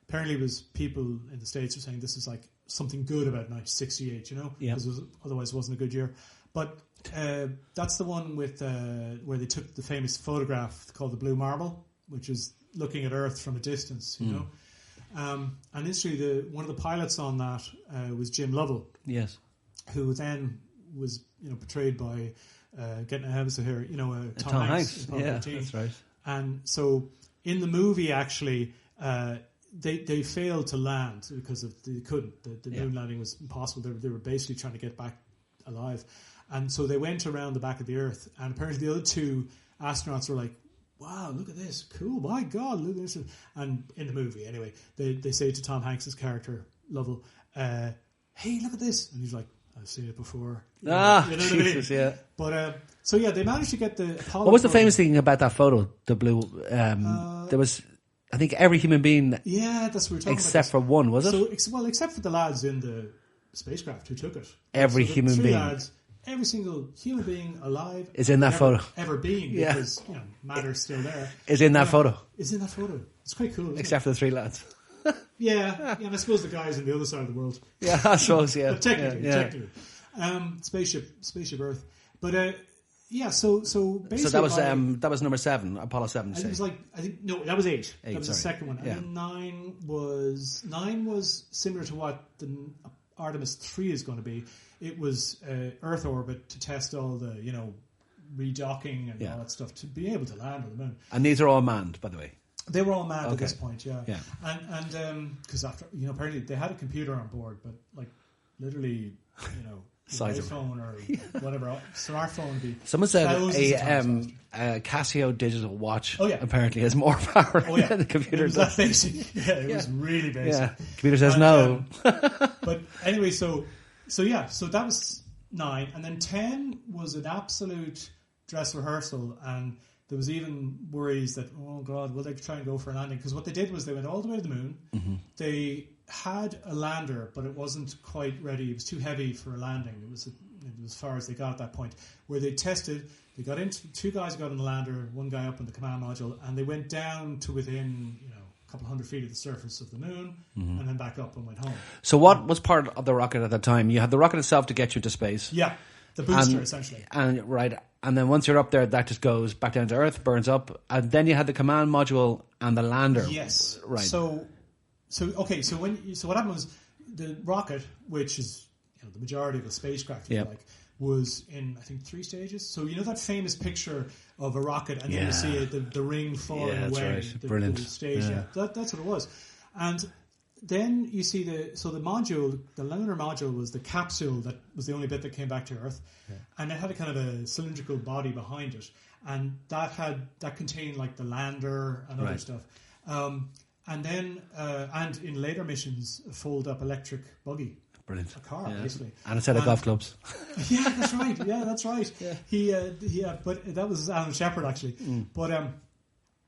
apparently it was people in the States were saying this is like something good about 1968, because otherwise it wasn't a good year. But that's the one with where they took the famous photograph called the Blue Marble, which is looking at Earth from a distance, know. And initially, one of the pilots on that was Jim Lovell. Yes. Who then was, portrayed by... getting ahead of here, Tom Hanks. Yeah, that's right. And so in the movie, actually, they failed to land because they couldn't. The moon landing was impossible. They were basically trying to get back alive. And so they went around the back of the Earth, and apparently the other two astronauts were like, wow, look at this, cool, my God, look at this. And in the movie, anyway, they say to Tom Hanks' character, Lovell, hey, look at this. And he's like, I've seen it before. You know what Jesus, I mean? yeah. But, so yeah, they managed to get the Apollo What was the program. famous thing about that photo, the blue, there was, I think every human being, Yeah, that's what we're talking except about. for one, was it? So, except for the lads in the spacecraft who took it. Every So the human three being. Lads, every single human being alive Is in that photo. Ever been, Yeah. because matter's still there. Is in that photo. Is in that photo. It's quite cool. Isn't Except for the three lads. it? Yeah, and I suppose the guys on the other side of the world. Yeah, I suppose, yeah. But technically, Yeah. technically, spaceship Earth. But yeah, so basically, So that was number 7, Apollo 7. I think it was like that was 8. That was the sorry. second one, and Yeah. then 9 was similar to what the Artemis 3 is going to be. It was Earth orbit to test all the redocking and all that stuff to be able to land on the moon. And these are all manned, by the way. They were all manned at Okay. this point, yeah. And because after apparently they had a computer on board, but like literally an Size of- iPhone or whatever smartphone would be. Someone said thousands of times a Casio digital watch Oh, yeah. apparently has more power than the computer It was does. that basic. Yeah, it was really basic. Yeah, computer says And, no. But anyway, so that was 9, and then 10 was an absolute dress rehearsal, and there was even worries that, oh God, will they try and go for a landing? Because what they did was they went all the way to the moon. Mm-hmm. They had a lander, but it wasn't quite ready. It was too heavy for a landing. It was as far as they got at that point. Where they tested, they got into 2 guys got on the lander, 1 guy up in the command module, and they went down to within a couple hundred feet of the surface of the moon, and then back up and went home. So what was part of the rocket at that time? You had the rocket itself to get you to space. Yeah, the booster essentially. And then once you're up there, that just goes back down to Earth, burns up, and then you had the command module and the lander. Yes. Right. So what happened was the rocket, which is the majority of the spacecraft, if you like, was in I think 3 stages. So that famous picture of a rocket, and then you see the ring falling that's away. right. The Brilliant. stage. Yeah. That's what it was. And then you see the module, the lunar module, was the capsule that was the only bit that came back to Earth, and it had a kind of a cylindrical body behind it, and that contained like the lander and other stuff. And then, and in later missions, a fold-up electric buggy. Brilliant. A car, basically. And a set of golf clubs. Yeah, that's right. Yeah, that's right. Yeah. But that was Alan Shepard, actually. But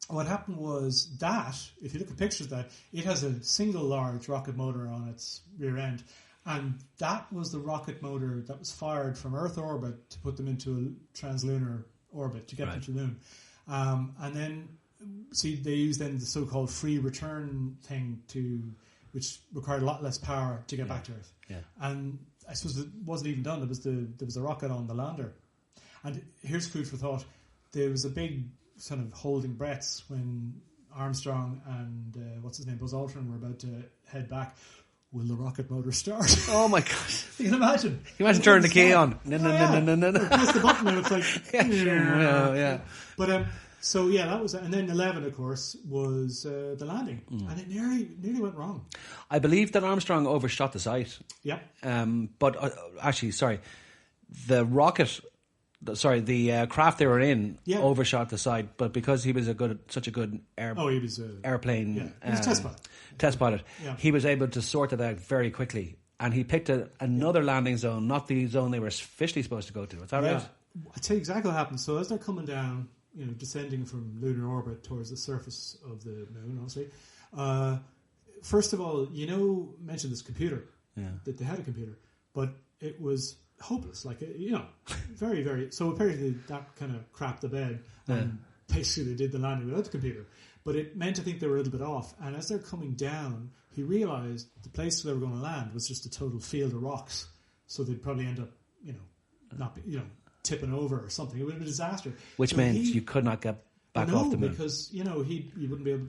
what happened was that, if you look at pictures of that, it has a single large rocket motor on its rear end. And that was the rocket motor that was fired from Earth orbit to put them into a translunar orbit to get them to the moon. And then, see, they used then the so-called free return thing which required a lot less power to get back to Earth. Yeah. And I suppose it wasn't even done. There was the rocket on the lander. And here's food for thought. There was a big sort of holding breaths when Armstrong and what's his name, Buzz Aldrin, were about to head back. Will the rocket motor start? Oh my God! You can imagine. You imagine turning the key on. No. Press the button and it's like. Yeah. But so yeah, that was, and then 11, of course, was the landing, and it nearly went wrong. I believe that Armstrong overshot the site. Yeah. But actually, sorry, the craft they were in overshot the site, but because he was such a good airplane he was test pilot, Yeah. he was able to sort it out very quickly, and he picked another landing zone, not the zone they were officially supposed to go to. Is that right? I'll tell you exactly what happened. So as they're coming down, descending from lunar orbit towards the surface of the moon, obviously, first of all, mentioned this computer, that they had a computer, but it was hopeless, very, very. So apparently that kind of crapped the bed, and basically they did the landing without the computer. But it meant, I think, they were a little bit off. And as they're coming down, he realised the place they were going to land was just a total field of rocks. So they'd probably end up, not, tipping over or something. It would have been a disaster. Which meant you could not get back off the moon. Because, you wouldn't be able,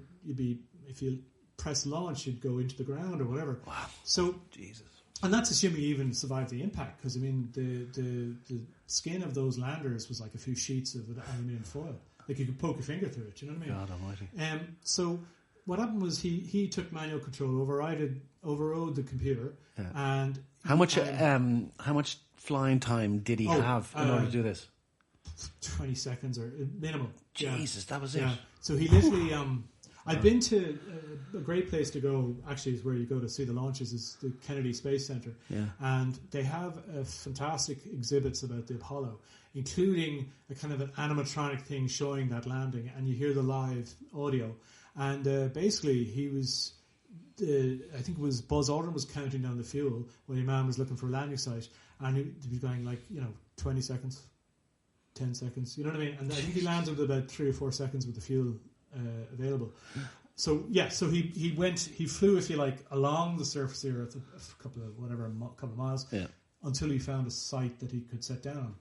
if you press launch, you'd go into the ground or whatever. Wow. So, Jesus. And that's assuming you even survived the impact, because, the skin of those landers was like a few sheets of aluminium foil. Like you could poke your finger through it, you know what I mean? God almighty. So what happened was he took manual control, overrode the computer, and how much flying time did he have in order to do this? 20 seconds or minimum. Jesus, that was it. So he literally. I've been to a great place to go. Actually, is where you go to see the launches. Is the Kennedy Space Center, and they have fantastic exhibits about the Apollo, including a kind of an animatronic thing showing that landing, and you hear the live audio. And basically, he was. I think it was Buzz Aldrin was counting down the fuel when your man was looking for a landing site, and he'd be going like 20 seconds, 10 seconds. You know what I mean? And I think he landed with about 3 or 4 seconds with the fuel available. So he flew, if you like, along the surface here at a couple of miles until he found a site that he could set down.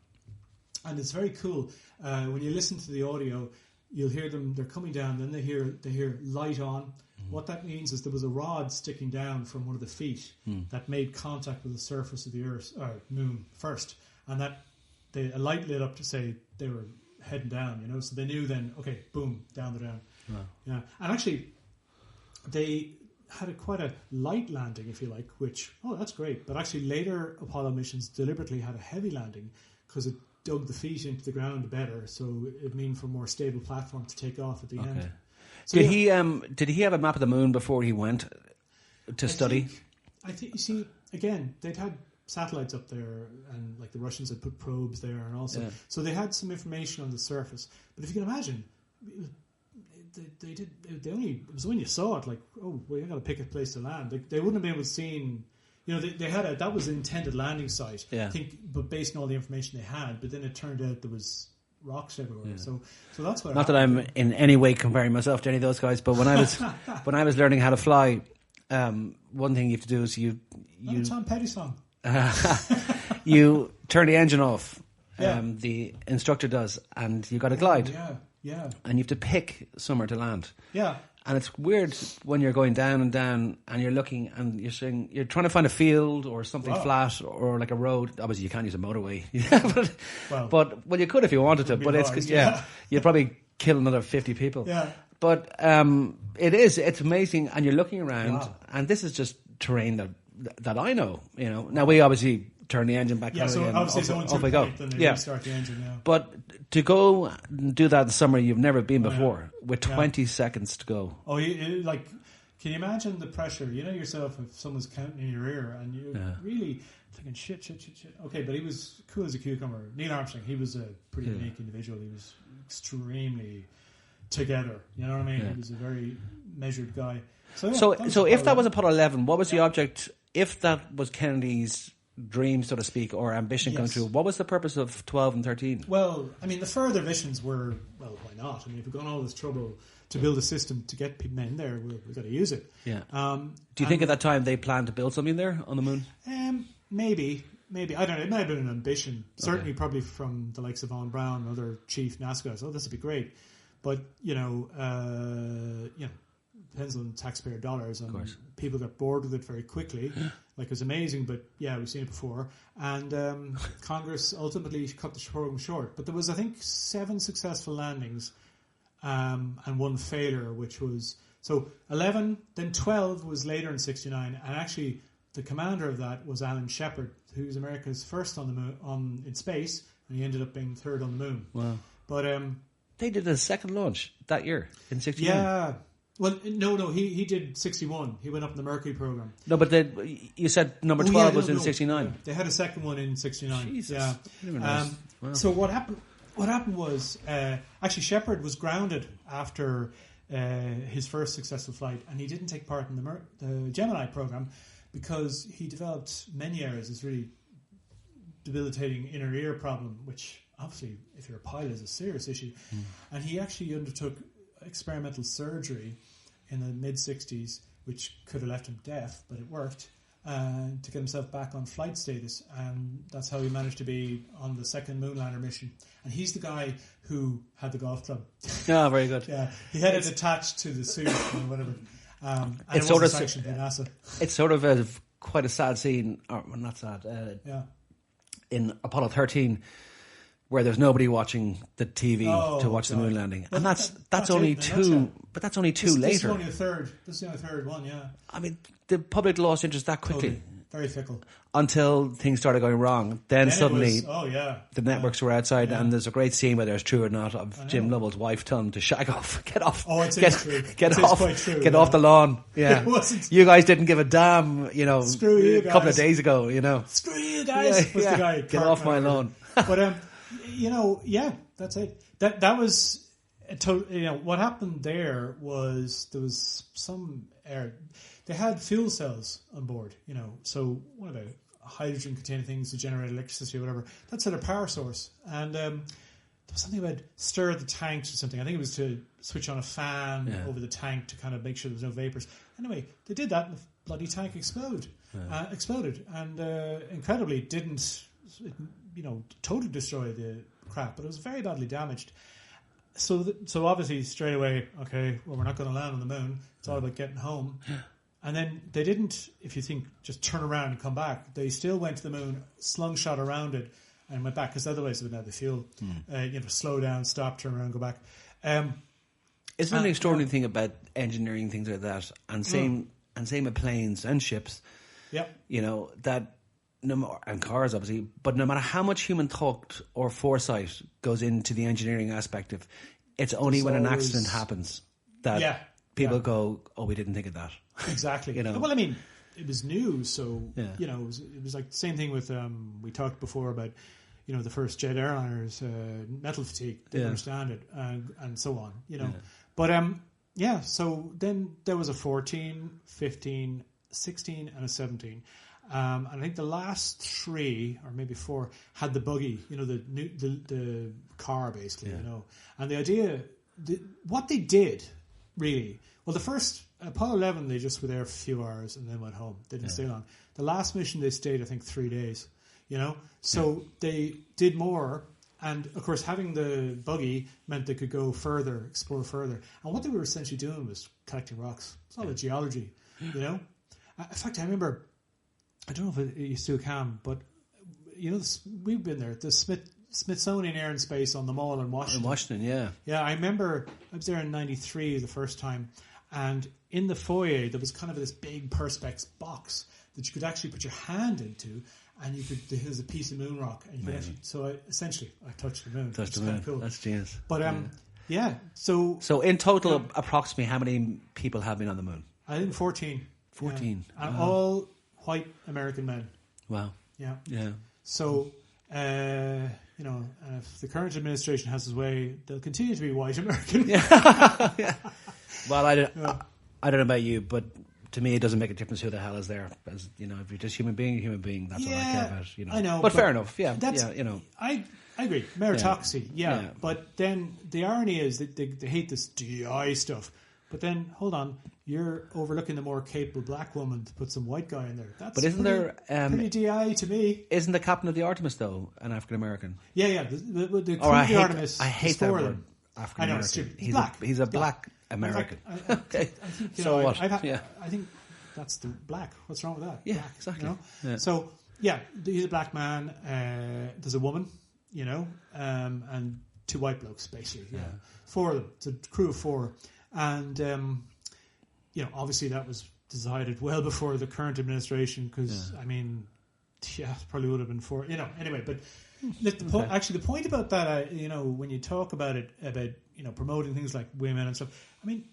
And it's very cool. When you listen to the audio, you'll hear them. They're coming down. Then they hear light on. What that means is there was a rod sticking down from one of the feet that made contact with the surface of the Earth or Moon first, and that a light lit up to say they were heading down. So they knew then. Okay, boom, down they're down. Wow. Yeah, and actually, they had quite a light landing, if you like. Which that's great. But actually, later Apollo missions deliberately had a heavy landing because it dug the feet into the ground better, so it meant for a more stable platform to take off at the end. So did he have a map of the moon before he went to study? I think you see, again, they'd had satellites up there, and like the Russians had put probes there, and also so they had some information on the surface. But if you can imagine, it was when you saw it, like, we got to pick a place to land. They wouldn't have been able to see. They had that was an intended landing site. I think, but based on all the information they had, but then it turned out there was rocks everywhere. Yeah. So that's what. Not that I'm in any way comparing myself to any of those guys, but when I was learning how to fly, one thing you have to do is you Tom Petty song. You turn the engine off. The instructor does, and you got to glide. Yeah. And you have to pick somewhere to land. Yeah. And it's weird when you're going down and down, and you're looking, and you're trying to find a field or something flat or like a road. Obviously, you can't use a motorway, but you could if you wanted to. But you'd probably kill another 50 people. Yeah. But it's amazing, and you're looking around, and this is just terrain that I know. Now we obviously turn the engine back on so again. Obviously, off we go. Then they restart the engine. Yeah. But to go and do that in the summer, you've never been before, with 20 seconds to go. Oh, can you imagine the pressure? You know yourself if someone's counting in your ear, and you're really thinking, shit. Okay, but he was cool as a cucumber. Neil Armstrong, he was a pretty unique individual. He was extremely together. You know what I mean? He was a very measured guy. So if that was Apollo 11, what was the object? If that was Kennedy's dream, so to speak, or ambition come true, what was the purpose of 12 and 13? Well, I mean, the further missions were, why not? I mean, if we've gone all this trouble to build a system to get men there, we've got to use it. Yeah. Do you think at that time they planned to build something there on the moon? Maybe. I don't know. It might have been an ambition. Certainly, probably from the likes of Von Braun and other chief NASA guys. This would be great. But, depends on taxpayer dollars, and people got bored with it very quickly. Like, it was amazing, but we've seen it before. And Congress ultimately cut the program short. But there was, I think, 7 successful landings and 1 failure, which was 11. Then 12 was later in '69, and actually the commander of that was Alan Shepard, who's America's first on the moon, in space, and he ended up being 3rd on the moon. Wow! But they did a second launch that year in '69. Yeah. Well, no, he did 61. He went up in the Mercury program. No, but you said number 12 was in 69. They had a second one in 69. Jesus. Yeah. Wow. So what happened was, actually Shepard was grounded after his first successful flight, and he didn't take part in the Gemini program because he developed Meniere's, this really debilitating inner ear problem, which obviously, if you're a pilot, is a serious issue. And he actually undertook experimental surgery in the mid-60s, which could have left him deaf, but it worked, to get himself back on flight status, and that's how he managed to be on the second Moonlander mission. And he's the guy who had the golf club. Oh, very good. Yeah, he had it attached to the suit or whatever. And it's it wasn't sanctioned by NASA. It's sort of quite a sad scene, or not sad, in Apollo 13, where there's nobody watching the TV to watch the moon landing, and that's only two. But that's only two later. This is only a third. This is the only third one. Yeah. I mean, the public lost interest that quickly. Totally. Very fickle. Until things started going wrong. Then suddenly, the networks were outside, and there's a great scene, whether it's true or not, of Jim Lovell's wife telling him to shag off, get off, get off the lawn. Yeah, you guys didn't give a damn, Screw you guys. A couple of days ago, Screw you guys. Was the guy get off my lawn. But that's it. That was, what happened there was some air. They had fuel cells on board, so one of the hydrogen-containing things to generate electricity or whatever. That's their power source. And there was something about stir the tanks or something. I think it was to switch on a fan over the tank to kind of make sure there was no vapors. Anyway, they did that and the bloody tank exploded. And incredibly didn't, totally destroy the crap, but it was very badly damaged. So obviously straight away, okay, well, we're not going to land on the moon. It's all about getting home. And then they didn't, if you think, just turn around and come back. They still went to the moon, slung shot around it, and went back, because otherwise they wouldn't have the fuel. Slow down, stop, turn around, go back. Isn't there an extraordinary thing about engineering things like that, and same with planes and ships? Yeah. That and cars, obviously, but no matter how much human thought or foresight goes into the engineering aspect of, it's only when an accident happens that people go, "Oh, we didn't think of that." Exactly. Well, I mean, it was new, so it was like the same thing with we talked before about the first jet airliners, metal fatigue. They didn't understand it, and so on. But so then there was a 14, 15, 16, and a 17. And I think the last 3 or maybe 4 had the buggy, the car basically, And the idea, what they did really, well, the first Apollo 11, they just were there for a few hours and then went home. They didn't stay long. The last mission they stayed, I think, 3 days. So they did more, and of course having the buggy meant they could go further, explore further. And what they were essentially doing was collecting rocks. It's all about geology, In fact, I remember, I don't know if you still can, but we've been there. The Smithsonian Air and Space on the Mall in Washington. In Washington, yeah. Yeah, I remember I was there in '93 the first time, and in the foyer there was kind of this big perspex box that you could actually put your hand into, and there's a piece of moon rock, and you could actually. So I touched the moon. Touched the moon. Cool. That's genius. But So in total, approximately how many people have been on the moon? I think 14. 14, and all white American men. Wow. Yeah. Yeah. So, if the current administration has his way, they'll continue to be white American. Yeah. Well, I don't know about you, but to me, it doesn't make a difference who the hell is there. As if you're just human being. That's all I care about. I know, but fair enough. Yeah. I agree. Meritocracy. Yeah. But then the irony is that they hate this DI stuff. But then, hold on, you're overlooking the more capable black woman to put some white guy in there. That's pretty DI to me. Isn't the captain of the Artemis, though, an African American? Yeah. The crew of the Artemis. I hate that word, African American. I know, it's stupid. He's a black American. Okay. I think, so what? I think that's the black. What's wrong with that? Yeah, black, exactly. Yeah. So, he's a black man. There's a woman, and 2 white blokes, basically. Yeah. 4 of them. It's a crew of 4. And, obviously that was decided well before the current administration because, probably would have been 4, anyway. But the point about that, when you talk about it, about, promoting things like women and stuff,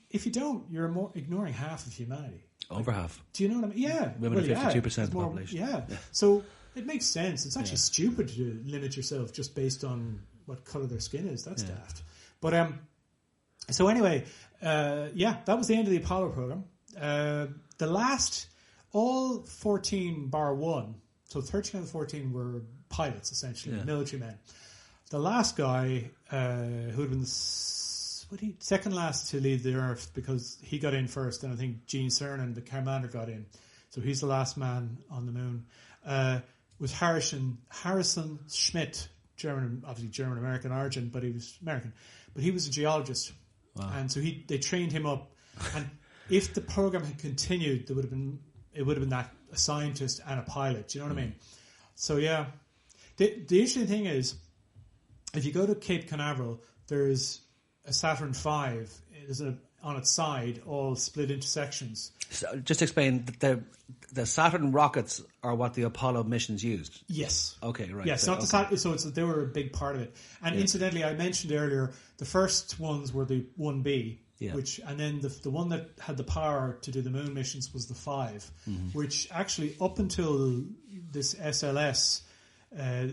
if you don't, you're ignoring half of humanity. Over half. Do you know what I mean? Yeah. Women are 52% of the population. Yeah. So it makes sense. It's actually stupid to limit yourself just based on what colour their skin is. That's daft. But, so anyway, that was the end of the Apollo program. The last, all 14 bar 1, so 13 out of 14 were pilots, essentially, military men. The last guy, who had been second last to leave the Earth because he got in first, and I think Gene Cernan, the commander, got in. So he's the last man on the moon. Was Harrison Schmitt, obviously German-American origin, but he was American. But he was a geologist. Wow. And so they trained him up, and if the program had continued, it would have been that a scientist and a pilot. Do you know what I mean? So the interesting thing is, if you go to Cape Canaveral, there's a Saturn V. There's on its side, all split into sections. So just explain the Saturn rockets are what the Apollo missions used. Yes. Okay, right. Yes, not the Saturn. So they were a big part of it. And incidentally, I mentioned earlier the first ones were the 1B, and then the one that had the power to do the moon missions was the 5, which actually up until this SLS,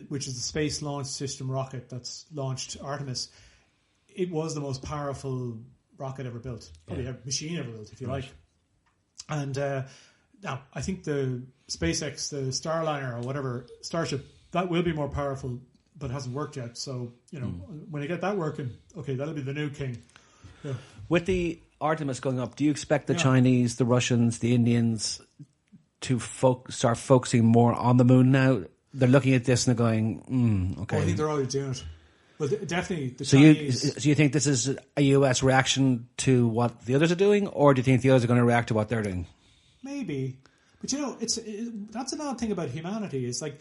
which is the Space Launch System rocket that's launched Artemis, it was the most powerful rocket ever built, probably a machine ever built, if you like. And now I think the SpaceX, the Starliner or whatever, Starship, that will be more powerful, but hasn't worked yet. So, when they get that working, okay, that'll be the new king. Yeah. With the Artemis going up, do you expect the Chinese, the Russians, the Indians to start focusing more on the moon now? They're looking at this and they're going, okay. I think they're already doing it. Well, definitely the Chinese. So you think this is a US reaction to what the others are doing, or do you think the others are going to react to what they're doing? Maybe. But, that's an odd thing about humanity. It's like,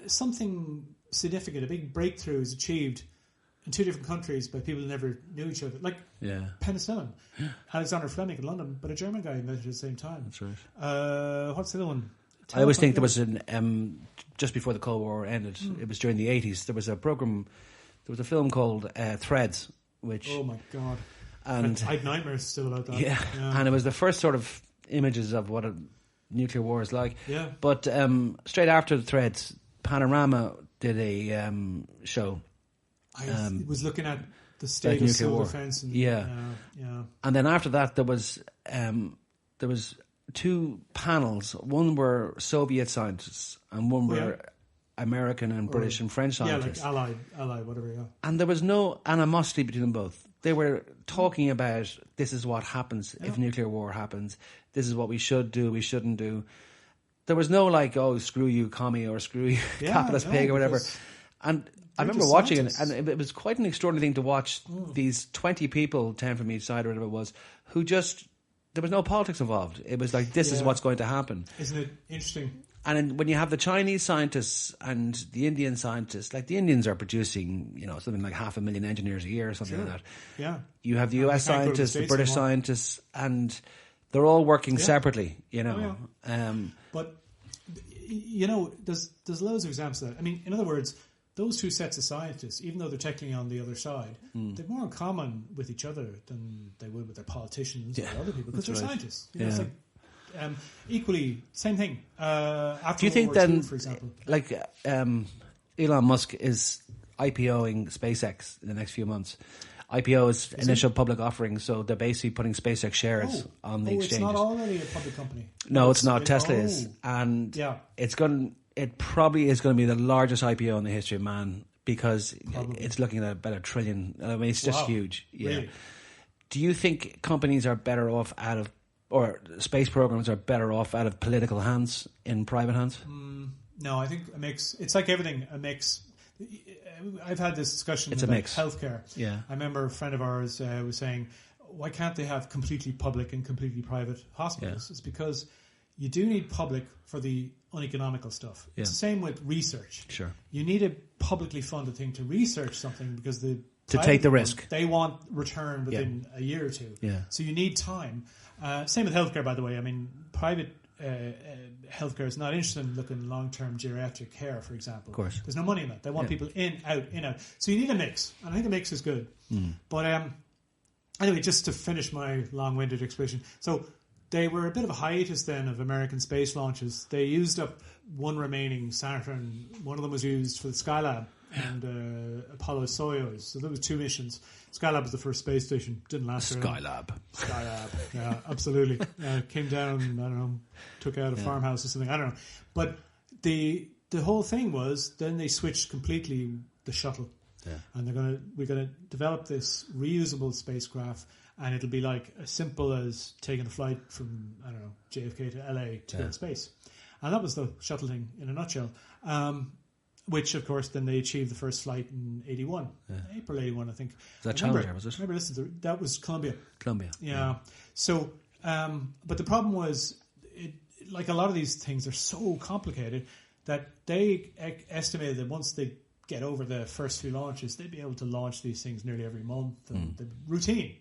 something significant, a big breakthrough is achieved in two different countries by people who never knew each other. Like penicillin. Alexander Fleming in London, but a German guy invented it at the same time. That's right. What's the other one? I always think there was just before the Cold War ended, it was during the 80s, there was a film called Threads, which... Oh my God. And I had nightmares still about that. Yeah, and it was the first sort of images of what a nuclear war is like. Yeah. But straight after the Threads, Panorama did a show. I was looking at the state of civil defense. And, And then after that, there was two panels. One were Soviet scientists, and one were American and British and French scientists. Yeah, like Allied, whatever. Yeah. And there was no animosity between them both. They were talking about this is what happens if nuclear war happens. This is what we should do. We shouldn't do. There was no like, oh, screw you, commie, or screw you, capitalist pig, or whatever. And I remember watching it, and it was quite an extraordinary thing to watch these 20 people, 10 from each side or whatever it was, who just, there was no politics involved. It was like, this is what's going to happen. Isn't it interesting? And when you have the Chinese scientists and the Indian scientists, like the Indians are producing, something like 500,000 engineers a year or something like that. Yeah. You have the US scientists, the British scientists, and they're all working separately, But, there's loads of examples of that. I mean, in other words, those two sets of scientists, even though they're technically on the other side, they're more in common with each other than they would with their politicians or other people, because they're scientists. It's like, equally, same thing. After Do you think World War then, II, for example, like Elon Musk is IPOing SpaceX in the next few months? IPO is initial public offering, so they're basically putting SpaceX shares on the exchanges. It's not already a public company. No, it's not. Tesla is, and it probably is going to be the largest IPO in the history of man, because it's looking at about $1 trillion. I mean, it's just huge. Yeah. Really? Do you think companies are better off or space programs are better off out of political hands in private hands? No, I think it's like everything, a mix. I've had this discussion about healthcare. Yeah. I remember a friend of ours was saying, why can't they have completely public and completely private hospitals? It's because you do need public for the uneconomical stuff. It's the same with research. Sure. You need a publicly funded thing to research something, because to take the risk. They want return within a year or two. Yeah. So you need time. Same with healthcare, by the way. I mean, private healthcare is not interested in looking long-term geriatric care, for example. Of course. There's no money in that. They want people in, out. So you need a mix. And I think a mix is good. But anyway, just to finish my long-winded explanation. So they were a bit of a hiatus then of American space launches. They used up one remaining Saturn. One of them was used for the Skylab and Apollo Soyuz. So there was 2 missions. Skylab was the first space station. Didn't last very long. Skylab. Yeah, absolutely. Came down, I don't know, took out a farmhouse or something. I don't know. But the whole thing was, then they switched completely the shuttle. Yeah. And we're gonna develop this reusable spacecraft, and it'll be like as simple as taking a flight from, I don't know, JFK to LA to go to space. And that was the shuttle thing in a nutshell. Which, of course, then they achieved the first flight in 81. April 81, I think. Was that Challenger, was it? Remember, that was Columbia. Yeah. So, but the problem was, like a lot of these things are so complicated that they estimated that once they get over the first few launches, they'd be able to launch these things nearly every month. And the routine.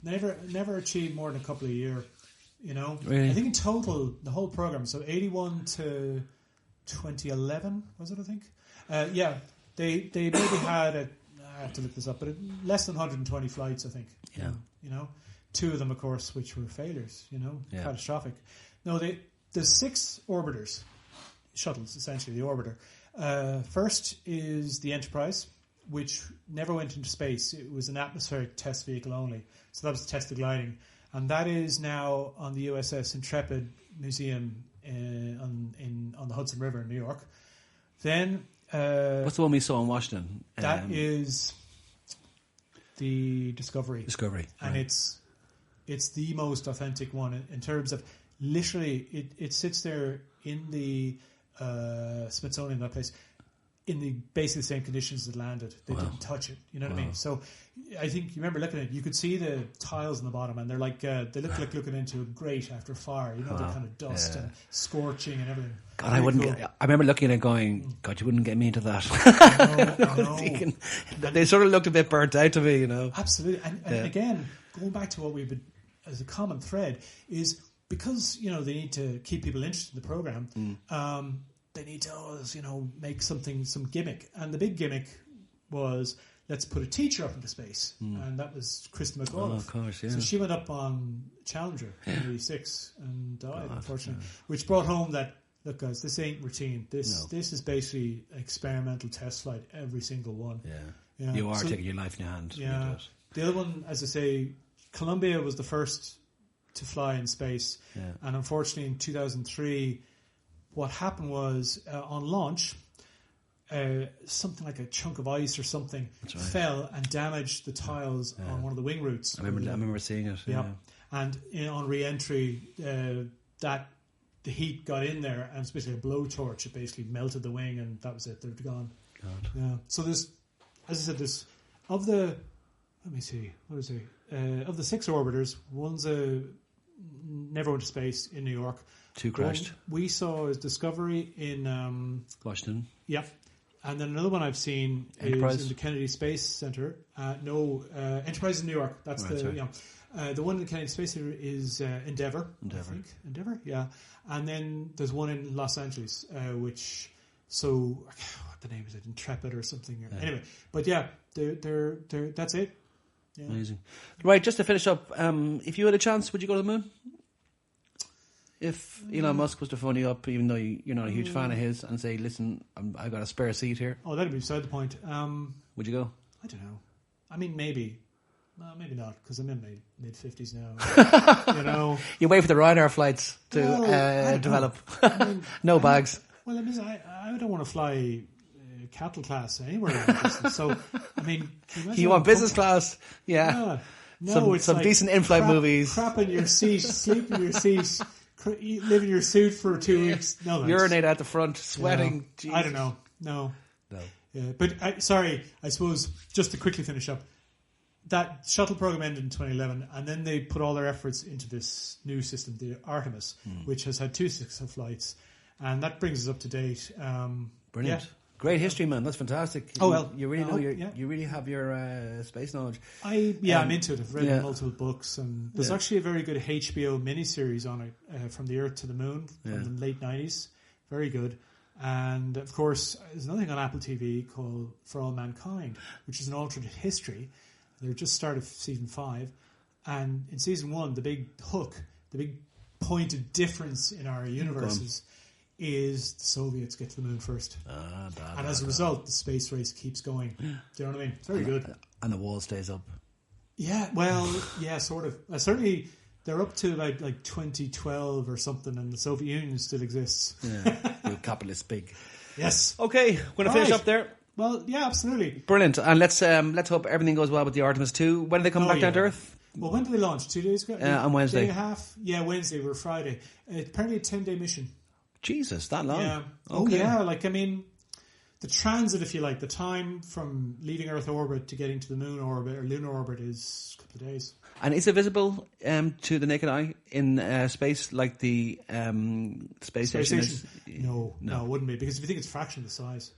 Never achieved more than a couple a year. You know, Really? I think in total the whole program. So 81 to 2011 was it? I think. They maybe had I have to look this up, but less than 120 flights, I think. Yeah. You know, 2 of them, of course, which were failures. You know, catastrophic. No, there's 6 orbiters, shuttles essentially. The orbiter. First is the Enterprise, which never went into space. It was an atmospheric test vehicle only. So that was test of gliding. And that is now on the USS Intrepid Museum on the Hudson River in New York. Then... what's the one we saw in Washington? That is the Discovery. Discovery. And it's the most authentic one in terms of literally it sits there in the Smithsonian, that place, in the basically the same conditions as it landed. They didn't touch it. You know what I mean? So I think you remember looking at it, you could see the tiles in the bottom, and they're like they look like looking into a grate after fire. You know, they're kind of dust and scorching and everything. God, I wouldn't. Cool. I remember looking at it going, God, you wouldn't get me into that. I know. They sort of looked a bit burnt out to me, you know. Absolutely, and again, going back to what we've been as a common thread is because they need to keep people interested in the program. They need to always, make some gimmick. And the big gimmick was, let's put a teacher up into space. And that was Krista McAuliffe. Oh, of course, yeah. So she went up on Challenger in 86 and died, unfortunately. Which brought home that, look guys, this ain't routine. This is basically an experimental test flight, every single one. Yeah. You are taking your life in your hands. Yeah. The other one, as I say, Columbia was the first to fly in space. Yeah. And unfortunately in 2003... what happened was on launch, something like a chunk of ice or something fell and damaged the tiles on one of the wing roots. I remember seeing it. Yeah, and on re-entry, the heat got in there, and it's basically a blowtorch. It basically melted the wing, and that was it. They're gone. God. Yeah. So there's, as I said, there's of the. Let me see. What is it? Of the 6 orbiters, one's never went to space in New York. 2 crashed. We saw is Discovery in Washington. Yeah, and then another one I've seen Enterprise? is in the Kennedy Space Center. Enterprise in New York. That's the one in the Kennedy Space Center is Endeavour. I think. Endeavour, yeah. And then there's one in Los Angeles, what the name is it? Intrepid or something. Yeah. Anyway, but yeah, they're that's it. Yeah. Amazing. Right, just to finish up, if you had a chance, would you go to the moon? If Elon Musk was to phone you up, even though you're not a huge fan of his, and say, listen, I've got a spare seat here. Oh, that'd be beside the point. Would you go? I don't know. I mean, maybe. No, maybe not, because I'm in my mid-50s now. You wait for the Ryanair flights to develop. I mean, no bags. Well, I mean, I don't want to fly cattle class anywhere in the distance. So, I mean... You want business class? Yeah. No, some like decent in-flight movies. Crap in your seat, sleep in your seat... live in your suit for 2 weeks. No, thanks. Urinate at the front, sweating. Yeah. I don't know. No. Yeah, but I suppose just to quickly finish up, that shuttle program ended in 2011, and then they put all their efforts into this new system, the Artemis, which has had 2 successful flights, and that brings us up to date. Brilliant. Yeah. Great history, man. That's fantastic. Oh well, you really know you really have your space knowledge. I'm into it. I've read multiple books, and there's actually a very good HBO miniseries on it, From the Earth to the Moon, from the late 90s. Very good. And of course, there's another thing on Apple TV called For All Mankind, which is an alternate history. They're just started season 5, and in season 1, the big hook, the big point of difference in our universes is the Soviets get to the moon first. And as a result, the space race keeps going. Do you know what I mean? It's very good. And the wall stays up. Yeah, well, yeah, sort of. Certainly, they're up to like 2012 or something, and the Soviet Union still exists. Yeah, the capitalist big. Yes. Okay, we're going to finish up there. Well, yeah, absolutely. Brilliant. And let's hope everything goes well with the Artemis 2. When do they come back down to Earth? Well, when did they launch? 2 days ago? On Wednesday. Day and a half? Yeah, Wednesday or Friday. Apparently a 10-day mission. Jesus, that long? Yeah. Okay. Oh, yeah. Like, I mean, the transit, if you like, the time from leaving Earth orbit to getting to the moon orbit or lunar orbit is a couple of days. And is it visible to the naked eye in space like the space station is? No, it wouldn't be. Because if you think it's a fraction of the size.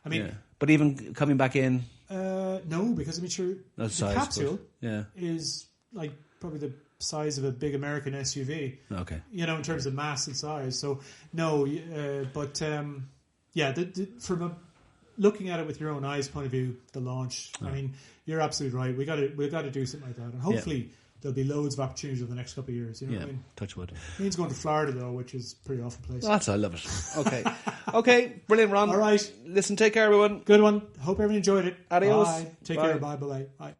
I mean, but even coming back in, no, because I mean, sure, the size, capsule but, is like probably the size of a big American SUV. Okay, you know, in terms of mass and size. So no, but from a looking at it with your own eyes point of view, the launch. I mean, you're absolutely right. We've got to do something like that, and hopefully there'll be loads of opportunities over the next couple of years. You know what I mean? Touch wood. It means going to Florida though, which is a pretty awful place. I love it. Okay, okay, brilliant, Ron. All right, listen, take care, everyone. good one. Hope everyone enjoyed it. Adios. Bye. Take care. Bye. Bye. Bye.